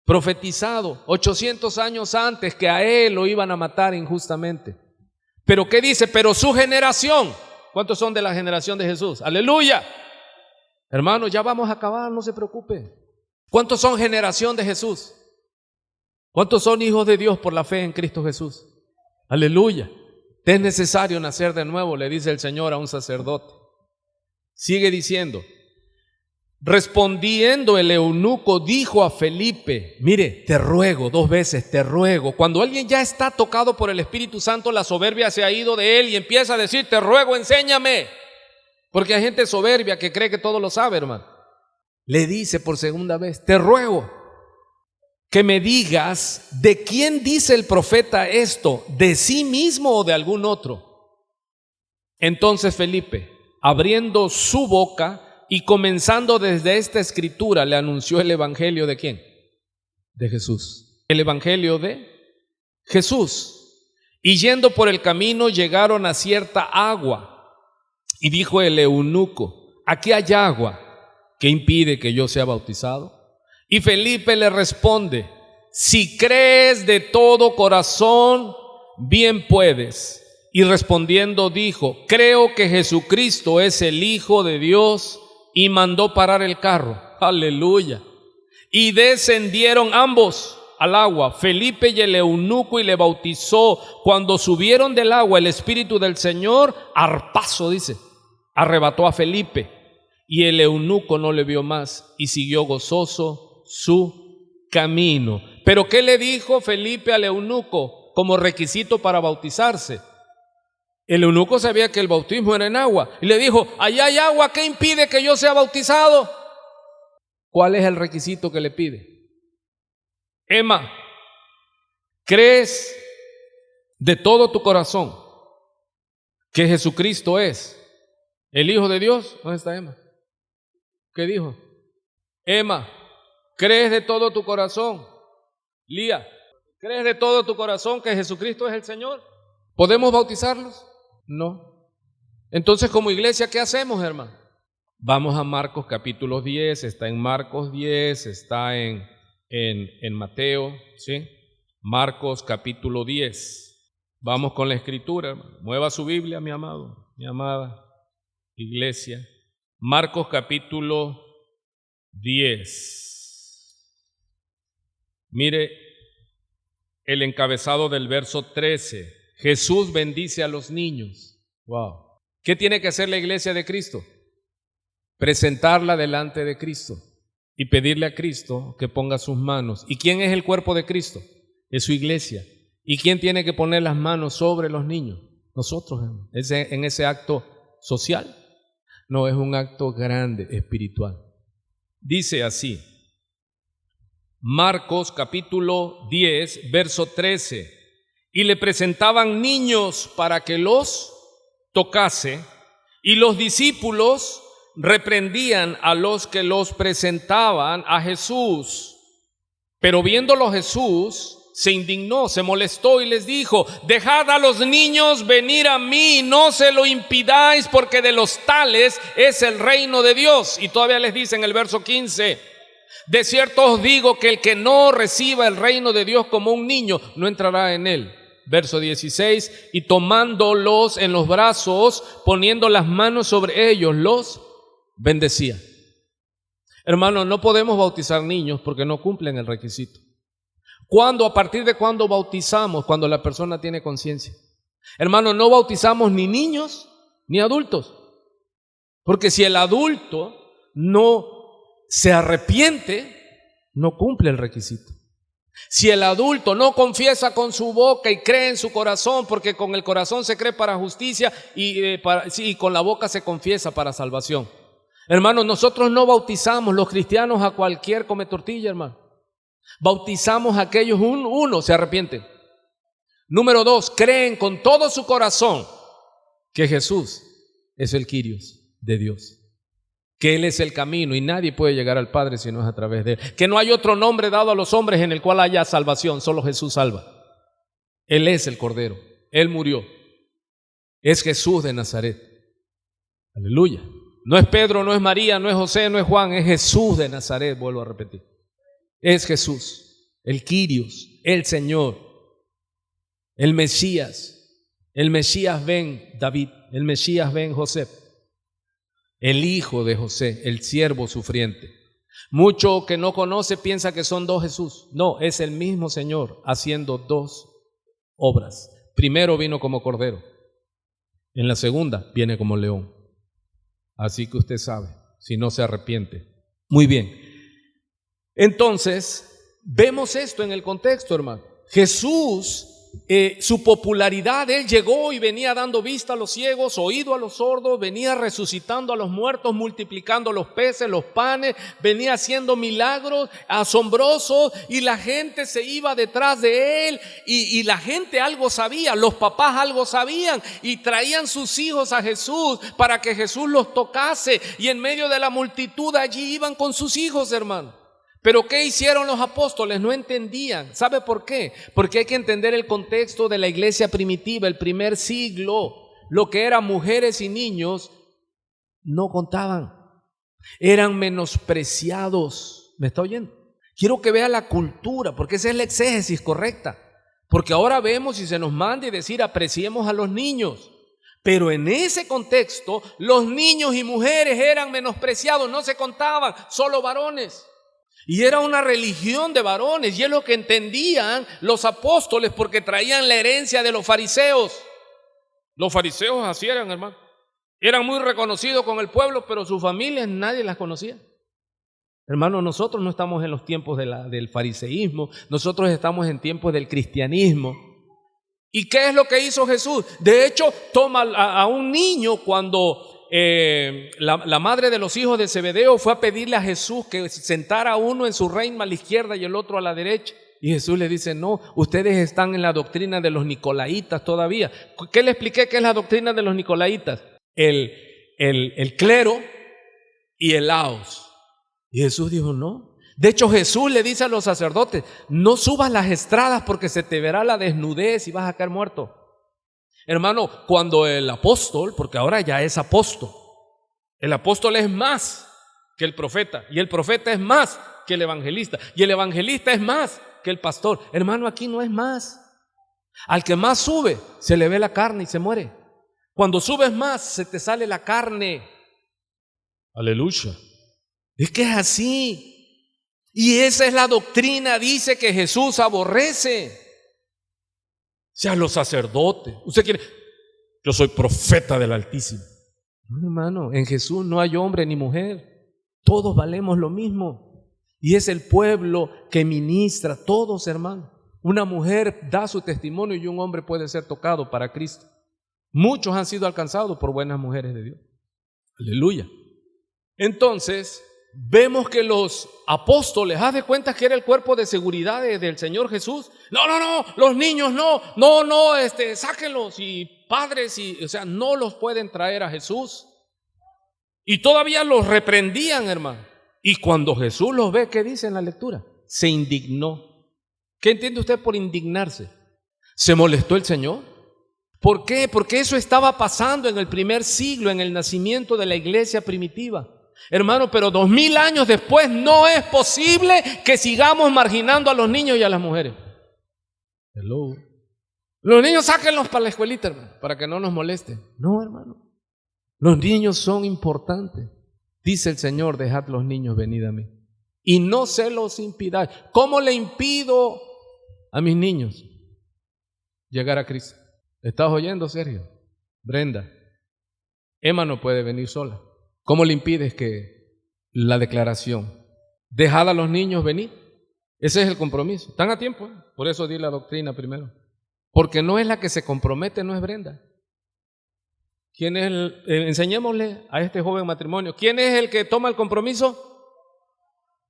Profetizado 800 años antes que a él lo iban a matar injustamente. Pero ¿qué dice? Pero su generación. ¿Cuántos son de la generación de Jesús? Aleluya. Hermanos, ya vamos a acabar, no se preocupe. ¿Cuántos son generación de Jesús? ¿Cuántos son hijos de Dios por la fe en Cristo Jesús? Aleluya. Te es necesario nacer de nuevo, le dice el Señor a un sacerdote. Sigue diciendo. Respondiendo el eunuco dijo a Felipe, mire, te ruego, 2 veces, te ruego. Cuando alguien ya está tocado por el Espíritu Santo, la soberbia se ha ido de él y empieza a decir, te ruego, enséñame. Porque hay gente soberbia que cree que todo lo sabe, hermano. Le dice por segunda vez, te ruego que me digas, ¿de quién dice el profeta esto? ¿De sí mismo o de algún otro? Entonces Felipe, abriendo su boca, y comenzando desde esta escritura, le anunció el evangelio ¿de quién? De Jesús. El evangelio de Jesús. Y yendo por el camino llegaron a cierta agua. Y dijo el eunuco, aquí hay agua, ¿qué impide que yo sea bautizado? Y Felipe le responde, si crees de todo corazón, bien puedes. Y respondiendo dijo: creo que Jesucristo es el Hijo de Dios, y mandó parar el carro. Aleluya. Y descendieron ambos al agua, Felipe y el eunuco, y le bautizó. Cuando subieron del agua, el Espíritu del Señor, arpazo dice, arrebató a Felipe, y el eunuco no le vio más, y siguió gozoso su camino. Pero ¿qué le dijo Felipe al eunuco como requisito para bautizarse? El eunuco sabía que el bautismo era en agua, y le dijo: allá hay agua, ¿qué impide que yo sea bautizado? ¿Cuál es el requisito que le pide? Emma, ¿crees de todo tu corazón que Jesucristo es el Hijo de Dios? ¿Dónde está Emma? ¿Qué dijo? Emma, ¿crees de todo tu corazón? Lía, ¿crees de todo tu corazón que Jesucristo es el Señor? ¿Podemos bautizarlos? No. Entonces, como iglesia, ¿qué hacemos, hermano? Vamos a Marcos capítulo 10, está en Marcos 10, está en Mateo, ¿sí? Marcos capítulo 10. Vamos con la escritura, hermano. Mueva su Biblia, mi amado, mi amada iglesia. Marcos capítulo 10. Mire el encabezado del verso 13. Jesús bendice a los niños. Wow. ¿Qué tiene que hacer la iglesia de Cristo? Presentarla delante de Cristo y pedirle a Cristo que ponga sus manos. ¿Y quién es el cuerpo de Cristo? Es su iglesia. ¿Y quién tiene que poner las manos sobre los niños? Nosotros, en ese acto social. No, es un acto grande, espiritual. Dice así, Marcos capítulo 10, verso 13. Y le presentaban niños para que los tocase, y los discípulos reprendían a los que los presentaban a Jesús. Pero viéndolo Jesús, se indignó, se molestó y les dijo: dejad a los niños venir a mí, no se lo impidáis, porque de los tales es el reino de Dios. Y todavía les dice en el verso 15: de cierto os digo que el que no reciba el reino de Dios como un niño, no entrará en él. Verso 16: y tomándolos en los brazos, poniendo las manos sobre ellos, los bendecía. Hermanos, no podemos bautizar niños porque no cumplen el requisito. ¿A partir de cuándo bautizamos? Cuando la persona tiene conciencia. Hermanos, no bautizamos ni niños ni adultos, porque si el adulto no se arrepiente, no cumple el requisito. Si el adulto no confiesa con su boca y cree en su corazón, porque con el corazón se cree para justicia y con la boca se confiesa para salvación. Hermanos, nosotros no bautizamos los cristianos a cualquier come tortilla, hermano. Bautizamos a aquellos, uno, se arrepienten. Número 2, creen con todo su corazón que Jesús es el Kyrios de Dios, que Él es el camino y nadie puede llegar al Padre si no es a través de Él, que no hay otro nombre dado a los hombres en el cual haya salvación, solo Jesús salva. Él es el Cordero, Él murió, es Jesús de Nazaret. Aleluya. No es Pedro, no es María, no es José, no es Juan, es Jesús de Nazaret, vuelvo a repetir. Es Jesús, el Kyrios, el Señor, el Mesías ven David, el Mesías ven José, el hijo de José, el siervo sufriente. Mucho que no conoce piensa que son dos Jesús. No, es el mismo Señor haciendo dos obras. Primero vino como cordero, en la segunda viene como león. Así que usted sabe, si no se arrepiente. Muy bien. Entonces, vemos esto en el contexto, hermano. Jesús, su popularidad, Él llegó y venía dando vista a los ciegos, oído a los sordos, venía resucitando a los muertos, multiplicando los peces, los panes, venía haciendo milagros asombrosos y la gente se iba detrás de Él y la gente algo sabía, los papás algo sabían y traían sus hijos a Jesús para que Jesús los tocase y en medio de la multitud allí iban con sus hijos, hermano. Pero ¿qué hicieron los apóstoles? No entendían. ¿Sabe por qué? Porque hay que entender el contexto de la iglesia primitiva, el primer siglo. Lo que eran mujeres y niños no contaban. Eran menospreciados. ¿Me está oyendo? Quiero que vea la cultura, porque esa es la exégesis correcta. Porque ahora vemos y se nos manda y decir apreciemos a los niños. Pero en ese contexto, los niños y mujeres eran menospreciados, no se contaban, solo varones. Y era una religión de varones, y es lo que entendían los apóstoles porque traían la herencia de los fariseos. Los fariseos así eran, hermano. Eran muy reconocidos con el pueblo, pero sus familias nadie las conocía. Hermano, nosotros no estamos en los tiempos del fariseísmo, nosotros estamos en tiempos del cristianismo. ¿Y qué es lo que hizo Jesús? De hecho, toma a un niño cuando la madre de los hijos de Zebedeo fue a pedirle a Jesús que sentara a uno en su reino a la izquierda y el otro a la derecha. Y Jesús le dice, no, ustedes están en la doctrina de los nicolaitas todavía. ¿Qué le expliqué que es la doctrina de los nicolaitas? El clero y el laos. Y Jesús dijo, no. De hecho, Jesús le dice a los sacerdotes, no subas las estradas porque se te verá la desnudez y vas a caer muerto. Hermano, cuando el apóstol, porque ahora ya es apóstol, el apóstol es más que el profeta, y el profeta es más que el evangelista, y el evangelista es más que el pastor. Hermano, aquí no es más. Al que más sube, se le ve la carne y se muere. Cuando subes más, se te sale la carne. Aleluya. Es que es así. Y esa es la doctrina, dice que Jesús aborrece. O sea, los sacerdotes. Usted quiere, yo soy profeta del Altísimo. No, hermano, en Jesús no hay hombre ni mujer. Todos valemos lo mismo. Y es el pueblo que ministra, todos, hermano. Una mujer da su testimonio y un hombre puede ser tocado para Cristo. Muchos han sido alcanzados por buenas mujeres de Dios. Aleluya. Entonces, vemos que los apóstoles, haz de cuenta que era el cuerpo de seguridad del Señor Jesús. No, los niños no, sáquenlos, y padres, o sea, no los pueden traer a Jesús. Y todavía los reprendían, hermano. Y cuando Jesús los ve, ¿qué dice en la lectura? Se indignó. ¿Qué entiende usted por indignarse? ¿Se molestó el Señor? ¿Por qué? Porque eso estaba pasando en el primer siglo, en el nacimiento de la iglesia primitiva. Hermano, pero 2000 años después no es posible que sigamos marginando a los niños y a las mujeres. Hello. Los niños sáquenlos para la escuelita, hermano, para que no nos molesten. No, hermano. Los niños son importantes. Dice el Señor, dejad los niños, venid a mí. Y no se los impidáis. ¿Cómo le impido a mis niños llegar a Cristo? ¿Estás oyendo, Sergio? Brenda, Emma no puede venir sola. ¿Cómo le impides que la declaración? Dejad a los niños venir. Ese es el compromiso. Están a tiempo, ¿eh? Por eso di la doctrina primero. Porque no es la que se compromete, no es Brenda. ¿Quién es enseñémosle a este joven matrimonio. ¿Quién es el que toma el compromiso?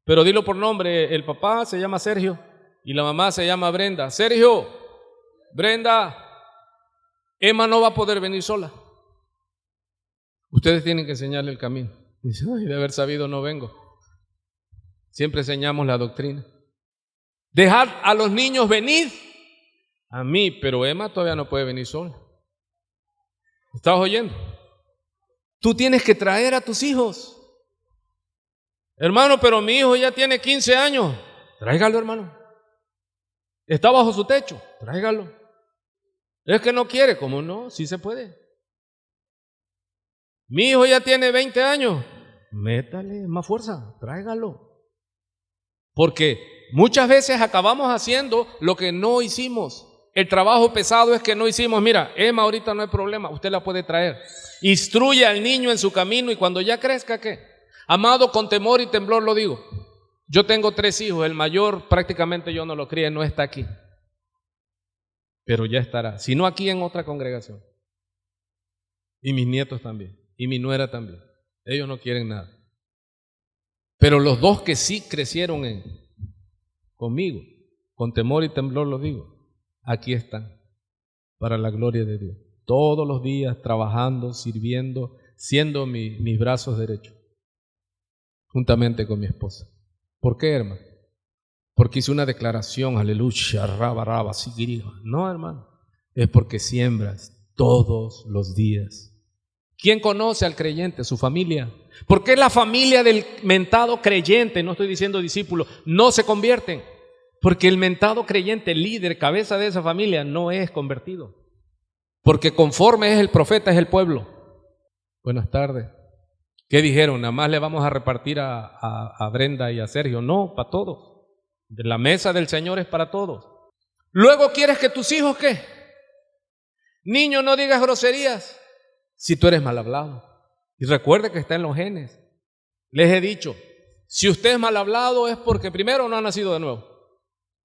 Pero dilo por nombre. El papá se llama Sergio y la mamá se llama Brenda. Sergio, Brenda, Emma no va a poder venir sola. Ustedes tienen que enseñarle el camino. Dice, ay, de haber sabido no vengo. Siempre enseñamos la doctrina. Dejad a los niños venir a mí, pero Emma todavía no puede venir sola. ¿Estás oyendo? Tú tienes que traer a tus hijos. Hermano, pero mi hijo ya tiene 15 años. Tráigalo, hermano. Está bajo su techo. Tráigalo. Es que no quiere. ¿Cómo no? Sí se puede. Mi hijo ya tiene 20 años. Métale más fuerza. Tráigalo. Porque muchas veces acabamos haciendo lo que no hicimos. El trabajo pesado es que no hicimos. Mira, Emma ahorita no hay problema, usted la puede traer. Instruye al niño en su camino y cuando ya crezca, ¿qué? Amado, con temor y temblor lo digo. Yo tengo 3 hijos, el mayor prácticamente yo no lo crié, no está aquí. Pero ya estará, si no aquí en otra congregación. Y mis nietos también, y mi nuera también. Ellos no quieren nada. Pero los 2 que sí crecieron conmigo, con temor y temblor lo digo. Aquí están, para la gloria de Dios. Todos los días trabajando, sirviendo, siendo mis brazos derechos, juntamente con mi esposa. ¿Por qué, hermano? Porque hice una declaración, aleluya, raba, sigiriba. No, hermano, es porque siembras todos los días. ¿Quién conoce al creyente? Su familia. ¿Por qué la familia del mentado creyente, no estoy diciendo discípulo, no se convierten? Porque el mentado creyente, líder, cabeza de esa familia, no es convertido. Porque conforme es el profeta, es el pueblo. Buenas tardes. ¿Qué dijeron? Nada más le vamos a repartir a Brenda y a Sergio. No, para todos. De la mesa del Señor es para todos. Luego, ¿quieres que tus hijos qué? Niño, no digas groserías si tú eres mal hablado. Y recuerde que está en los genes. Les he dicho, si usted es mal hablado es porque primero no ha nacido de nuevo.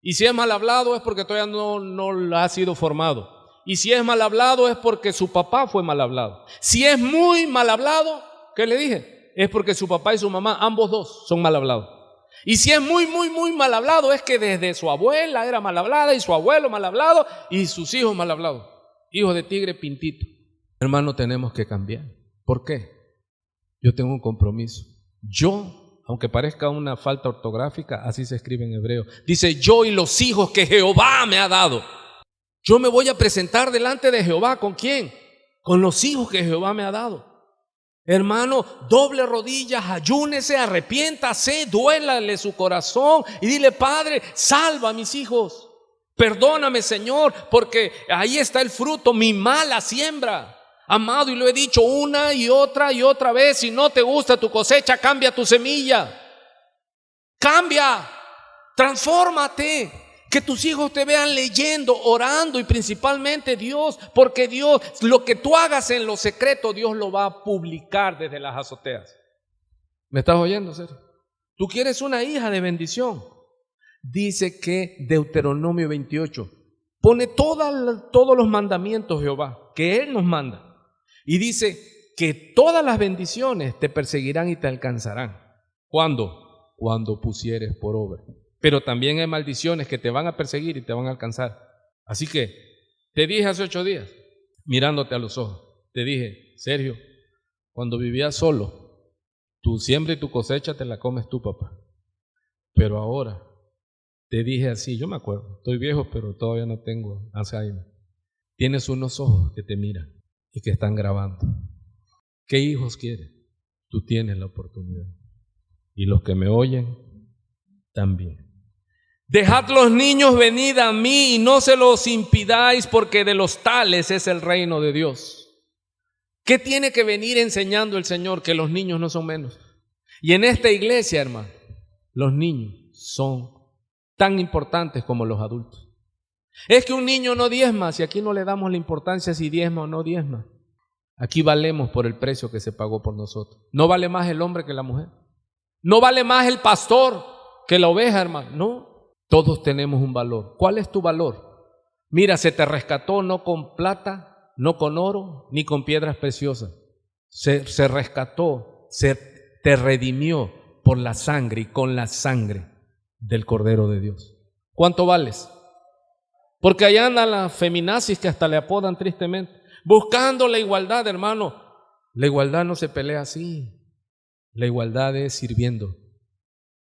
Y si es mal hablado es porque todavía no ha sido formado. Y si es mal hablado es porque su papá fue mal hablado. Si es muy mal hablado, ¿qué le dije? Es porque su papá y su mamá, ambos dos, son mal hablados. Y si es muy mal hablado, es que desde su abuela era mal hablada y su abuelo mal hablado y sus hijos mal hablados. Hijos de tigre pintito. Hermano, tenemos que cambiar. ¿Por qué? Yo tengo un compromiso. Yo, aunque parezca una falta ortográfica, así se escribe en hebreo. Dice, yo y los hijos que Jehová me ha dado. Yo me voy a presentar delante de Jehová. ¿Con quién? Con los hijos que Jehová me ha dado. Hermano, doble rodillas, ayúnese, arrepiéntase, duélale su corazón y dile, Padre, salva a mis hijos. Perdóname, Señor, porque ahí está el fruto, mi mala siembra. Amado, y lo he dicho una y otra vez, si no te gusta tu cosecha, cambia tu semilla. Cambia, transfórmate. Que tus hijos te vean leyendo, orando y principalmente Dios, porque Dios, lo que tú hagas en lo secreto, Dios lo va a publicar desde las azoteas. ¿Me estás oyendo, Sergio? Tú quieres una hija de bendición. Dice que Deuteronomio 28 pone todos los mandamientos Jehová, que Él nos manda. Y dice que todas las bendiciones te perseguirán y te alcanzarán. ¿Cuándo? Cuando pusieres por obra. Pero también hay maldiciones que te van a perseguir y te van a alcanzar. Así que te dije hace 8 días, mirándote a los ojos, te dije, Sergio, cuando vivías solo, tu siembra y tu cosecha te la comes tú, papá. Pero ahora te dije así, yo me acuerdo, estoy viejo, pero todavía no tengo Alzheimer. Tienes unos ojos que te miran y que están grabando. ¿Qué hijos quieres? Tú tienes la oportunidad. Y los que me oyen, también. Dejad los niños venid a mí y no se los impidáis, porque de los tales es el reino de Dios. ¿Qué tiene que venir enseñando el Señor? Que los niños no son menos. Y en esta iglesia, hermano, los niños son tan importantes como los adultos. Es que un niño no diezma, si aquí no le damos la importancia si diezma o no diezma. Aquí valemos por el precio que se pagó por nosotros. No vale más el hombre que la mujer. No vale más el pastor que la oveja, hermano. No. Todos tenemos un valor. ¿Cuál es tu valor? Mira, se te rescató no con plata, no con oro, ni con piedras preciosas. Se rescató, se te redimió por la sangre y con la sangre del Cordero de Dios. ¿Cuánto vales? Porque allá andan las feminazis que hasta le apodan tristemente, buscando la igualdad, hermano. La igualdad no se pelea así. La igualdad es sirviendo.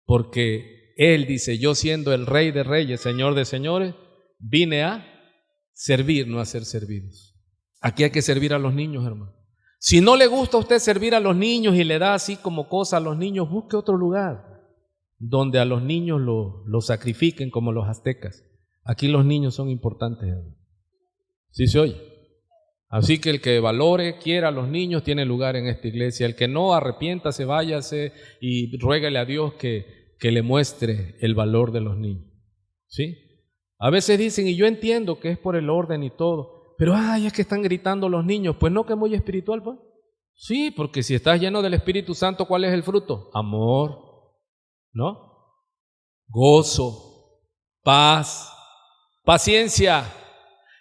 Porque Él dice, yo siendo el Rey de Reyes, Señor de Señores, vine a servir, no a ser servidos. Aquí hay que servir a los niños, hermano. Si no le gusta a usted servir a los niños y le da así como cosa a los niños, busque otro lugar donde a los niños lo sacrifiquen como los aztecas. Aquí los niños son importantes, hermano. ¿Sí se oye? Así que el que valore, quiera a los niños, tiene lugar en esta iglesia. El que no, arrepiéntase, váyase y ruégale a Dios que le muestre el valor de los niños. ¿Sí? A veces dicen, y yo entiendo que es por el orden y todo, pero es que están gritando los niños. Pues no, que es muy espiritual, pues. Sí, porque si estás lleno del Espíritu Santo, ¿cuál es el fruto? Amor, ¿no? Gozo, paz, paciencia.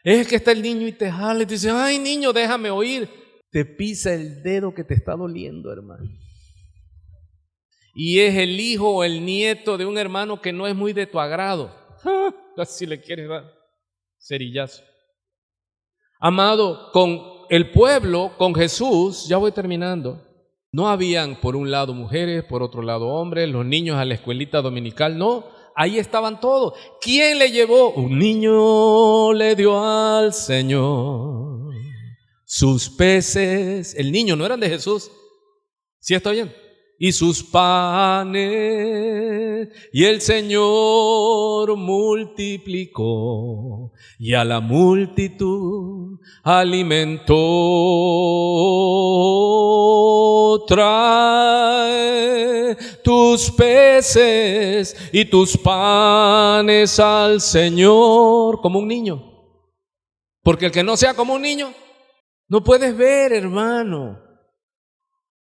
Es que está el niño y te jala y te dice, ay niño, déjame oír. Te pisa el dedo que te está doliendo, hermano. Y es el hijo o el nieto de un hermano que no es muy de tu agrado. Así le quieres dar cerillazo. Amado, con el pueblo, con Jesús, ya voy terminando, no habían por un lado mujeres, por otro lado hombres, los niños a la escuelita dominical, no. Ahí estaban todos. ¿Quién le llevó? Un niño le dio al Señor sus peces. El niño no eran de Jesús. ¿Sí está bien? y sus panes, y el Señor multiplicó, y a la multitud alimentó. Trae tus peces y tus panes al Señor, como un niño, porque el que no sea como un niño, no puedes ver, hermano.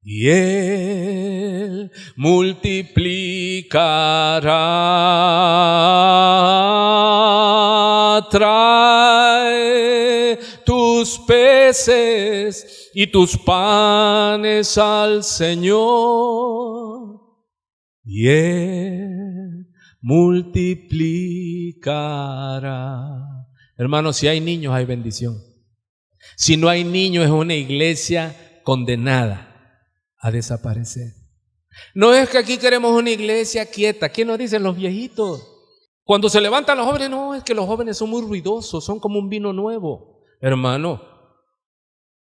Y Él multiplicará. Trae tus peces y tus panes al Señor, y Él multiplicará. Hermanos, si hay niños, hay bendición. Si no hay niños, es una iglesia condenada a desaparecer. No es que aquí queremos una iglesia quieta. ¿Quién nos dicen? Los viejitos. Cuando se levantan los jóvenes, no, es que los jóvenes son muy ruidosos, son como un vino nuevo. Hermano,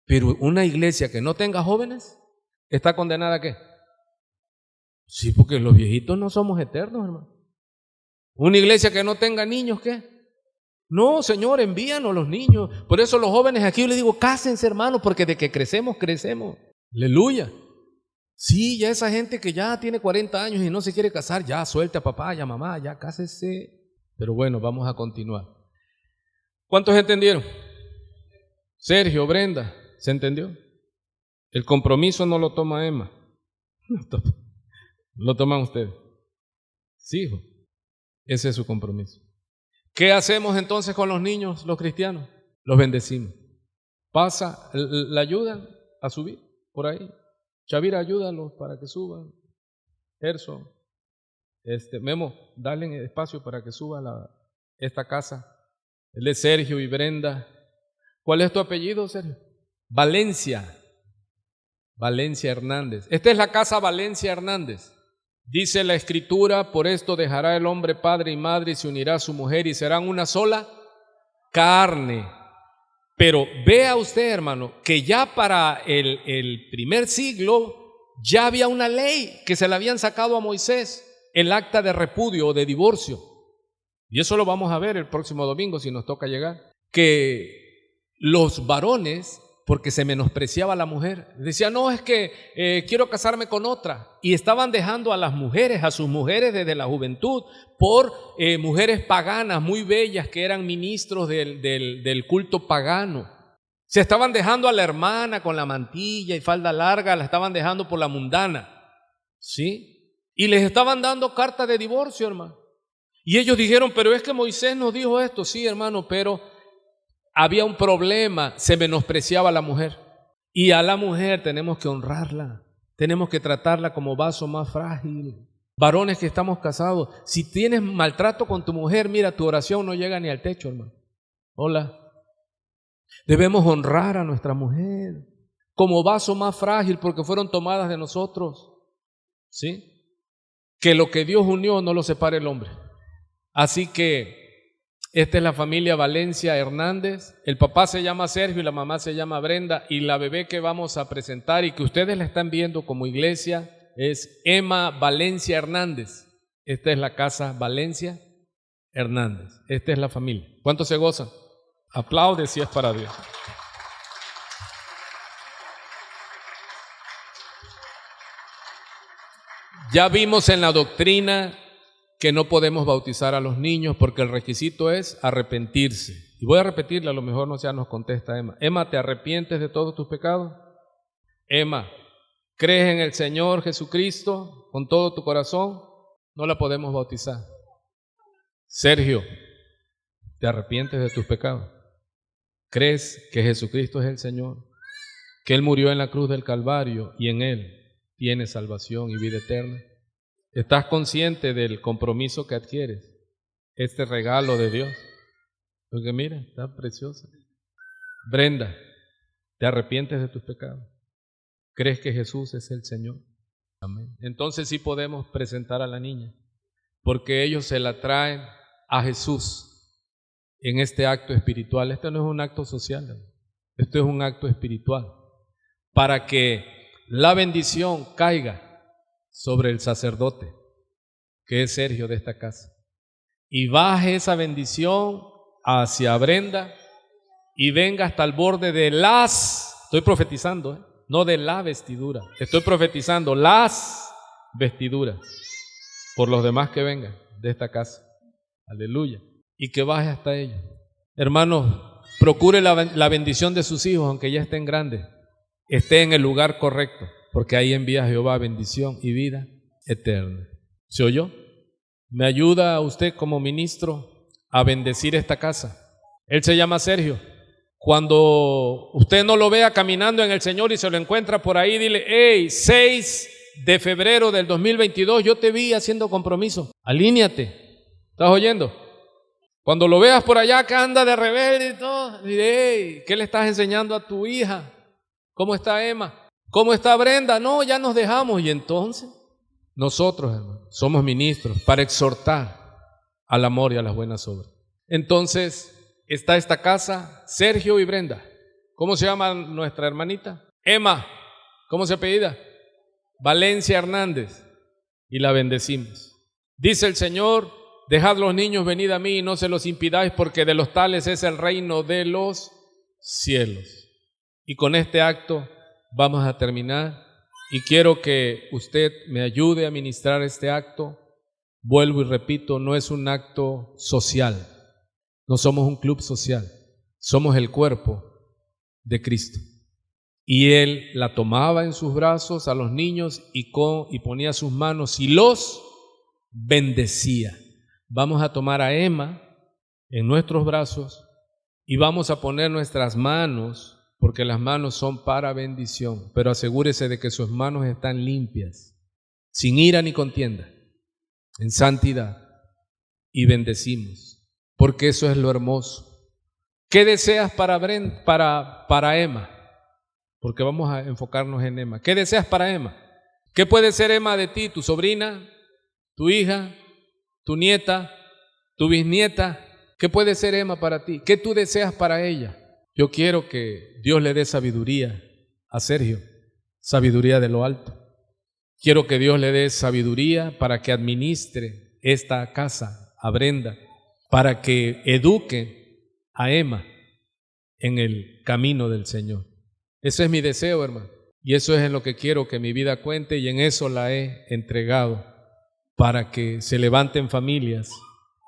pero una iglesia que no tenga jóvenes, ¿está condenada a qué? Sí, porque los viejitos no somos eternos, hermano. Una iglesia que no tenga niños, ¿qué? No, Señor, envíanos los niños. Por eso los jóvenes aquí yo les digo, cásense, hermano, porque de que crecemos, crecemos. Aleluya. Sí, ya esa gente que ya tiene 40 años y no se quiere casar, ya suelte a papá y a mamá, ya cásese. Pero bueno, vamos a continuar. ¿Cuántos entendieron? Sergio, Brenda, ¿se entendió? El compromiso no lo toma Emma, lo toman ustedes. Sí, hijo, ese es su compromiso. ¿Qué hacemos entonces con los niños, los cristianos? Los bendecimos. Pasa, la ayudan a subir por ahí. Chavira, ayúdalos para que suban. Gerson, Memo, dale espacio para que suba esta casa. Él es Sergio y Brenda. ¿Cuál es tu apellido, Sergio? Valencia. Valencia Hernández. Esta es la casa Valencia Hernández. Dice la Escritura, por esto dejará el hombre padre y madre y se unirá a su mujer y serán una sola carne. Pero vea usted, hermano, que ya para el primer siglo ya había una ley que se la habían sacado a Moisés, el acta de repudio o de divorcio. Y eso lo vamos a ver el próximo domingo si nos toca llegar. Que los varones, porque se menospreciaba a la mujer, decían, no, es que quiero casarme con otra. Y estaban dejando a las mujeres, a sus mujeres desde la juventud, por mujeres paganas muy bellas que eran ministros del culto pagano. Se estaban dejando a la hermana con la mantilla y falda larga, la estaban dejando por la mundana, ¿sí? Y les estaban dando cartas de divorcio, hermano. Y ellos dijeron, pero es que Moisés nos dijo esto. Sí, hermano, pero había un problema, se menospreciaba a la mujer. Y a la mujer tenemos que honrarla, tenemos que tratarla como vaso más frágil. Varones que estamos casados, si tienes maltrato con tu mujer, mira, tu oración no llega ni al techo, hermano. Hola. Debemos honrar a nuestra mujer como vaso más frágil porque fueron tomadas de nosotros, ¿sí? Que lo que Dios unió no lo separe el hombre. Así que esta es la familia Valencia Hernández. El papá se llama Sergio y la mamá se llama Brenda, y la bebé que vamos a presentar y que ustedes la están viendo como iglesia es Emma Valencia Hernández. Esta es la casa Valencia Hernández. Esta es la familia. ¿Cuánto se gozan? Aplaude si es para Dios. Ya vimos en la doctrina que no podemos bautizar a los niños porque el requisito es arrepentirse. Y voy a repetirle, a lo mejor no nos contesta Emma. Emma, ¿te arrepientes de todos tus pecados? Emma, ¿crees en el Señor Jesucristo con todo tu corazón? No la podemos bautizar. Sergio, ¿te arrepientes de tus pecados? ¿Crees que Jesucristo es el Señor? Que Él murió en la cruz del Calvario y en Él tienes salvación y vida eterna. ¿Estás consciente del compromiso que adquieres? Este regalo de Dios. Porque mira, está preciosa. Brenda, ¿te arrepientes de tus pecados? ¿Crees que Jesús es el Señor? Amén. Entonces sí podemos presentar a la niña, porque ellos se la traen a Jesús en este acto espiritual. Este no es un acto social, esto es un acto espiritual, para que la bendición caiga sobre el sacerdote, que es Sergio de esta casa, y baje esa bendición hacia Brenda y venga hasta el borde de estoy profetizando, no de la vestidura, estoy profetizando las vestiduras por los demás que vengan de esta casa. Aleluya. Y que baje hasta ella. Hermanos, procure la bendición de sus hijos, aunque ya estén grandes, esté en el lugar correcto, porque ahí envía Jehová bendición y vida eterna. ¿Se oyó? ¿Me ayuda usted como ministro a bendecir esta casa? Él se llama Sergio. Cuando usted no lo vea caminando en el Señor y se lo encuentra por ahí, dile: hey, 6 de febrero del 2022, yo te vi haciendo compromiso. Alíñate. ¿Estás oyendo? Cuando lo veas por allá que anda de rebelde y todo, dile: hey, ¿qué le estás enseñando a tu hija? ¿Cómo está Emma? ¿Cómo está Brenda? No, ya nos dejamos. Y entonces, nosotros, hermanos, somos ministros para exhortar al amor y a las buenas obras. Entonces, está esta casa, Sergio y Brenda. ¿Cómo se llama nuestra hermanita? Emma. ¿Cómo se apellida? Valencia Hernández. Y la bendecimos. Dice el Señor: dejad los niños, venid a mí y no se los impidáis, porque de los tales es el reino de los cielos. Y con este acto vamos a terminar, y quiero que usted me ayude a ministrar este acto. Vuelvo y repito, no es un acto social, no somos un club social, somos el cuerpo de Cristo. Y Él la tomaba en sus brazos a los niños y ponía sus manos y los bendecía. Vamos a tomar a Emma en nuestros brazos y vamos a poner nuestras manos, porque las manos son para bendición, pero asegúrese de que sus manos están limpias, sin ira ni contienda, en santidad, y bendecimos, porque eso es lo hermoso. ¿Qué deseas para Emma? Porque vamos a enfocarnos en Emma. ¿Qué deseas para Emma? ¿Qué puede ser Emma de ti? ¿Tu sobrina? ¿Tu hija? ¿Tu nieta? ¿Tu bisnieta? ¿Qué puede ser Emma para ti? ¿Qué tú deseas para ella? Yo quiero que Dios le dé sabiduría a Sergio, sabiduría de lo alto. Quiero que Dios le dé sabiduría para que administre esta casa, a Brenda, para que eduque a Emma en el camino del Señor. Ese es mi deseo, hermano, y eso es en lo que quiero que mi vida cuente, y en eso la he entregado, para que se levanten familias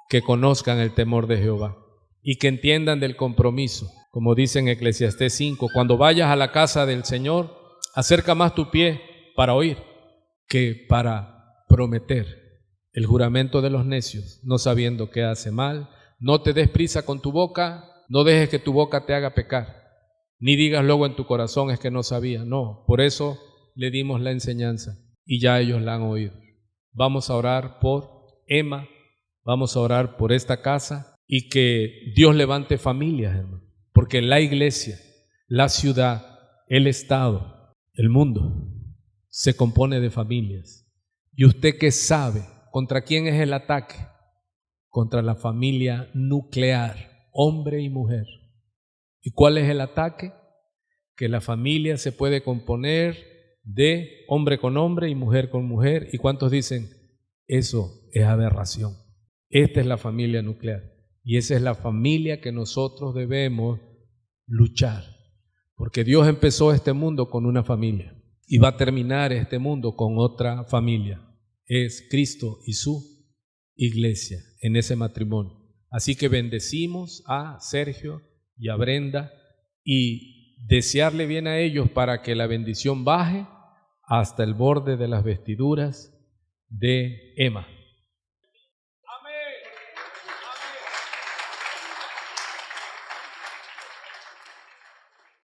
que conozcan el temor de Jehová y que entiendan del compromiso. Como dice en Eclesiastés 5, cuando vayas a la casa del Señor, acerca más tu pie para oír que para prometer. El juramento de los necios, no sabiendo qué hace mal. No te des prisa con tu boca, no dejes que tu boca te haga pecar, ni digas luego en tu corazón: es que no sabía. No, por eso le dimos la enseñanza y ya ellos la han oído. Vamos a orar por Emma, vamos a orar por esta casa, y que Dios levante familias, hermano, porque la iglesia, la ciudad, el estado, el mundo se compone de familias. ¿Y usted qué sabe contra quién es el ataque? Contra la familia nuclear, hombre y mujer. ¿Y cuál es el ataque? Que la familia se puede componer de hombre con hombre y mujer con mujer. ¿Y cuántos dicen: eso es aberración? Esta es la familia nuclear, y esa es la familia que nosotros debemos luchar, porque Dios empezó este mundo con una familia y va a terminar este mundo con otra familia. Es Cristo y su iglesia en ese matrimonio. Así que bendecimos a Sergio y a Brenda, y desearle bien a ellos para que la bendición baje hasta el borde de las vestiduras de Emma.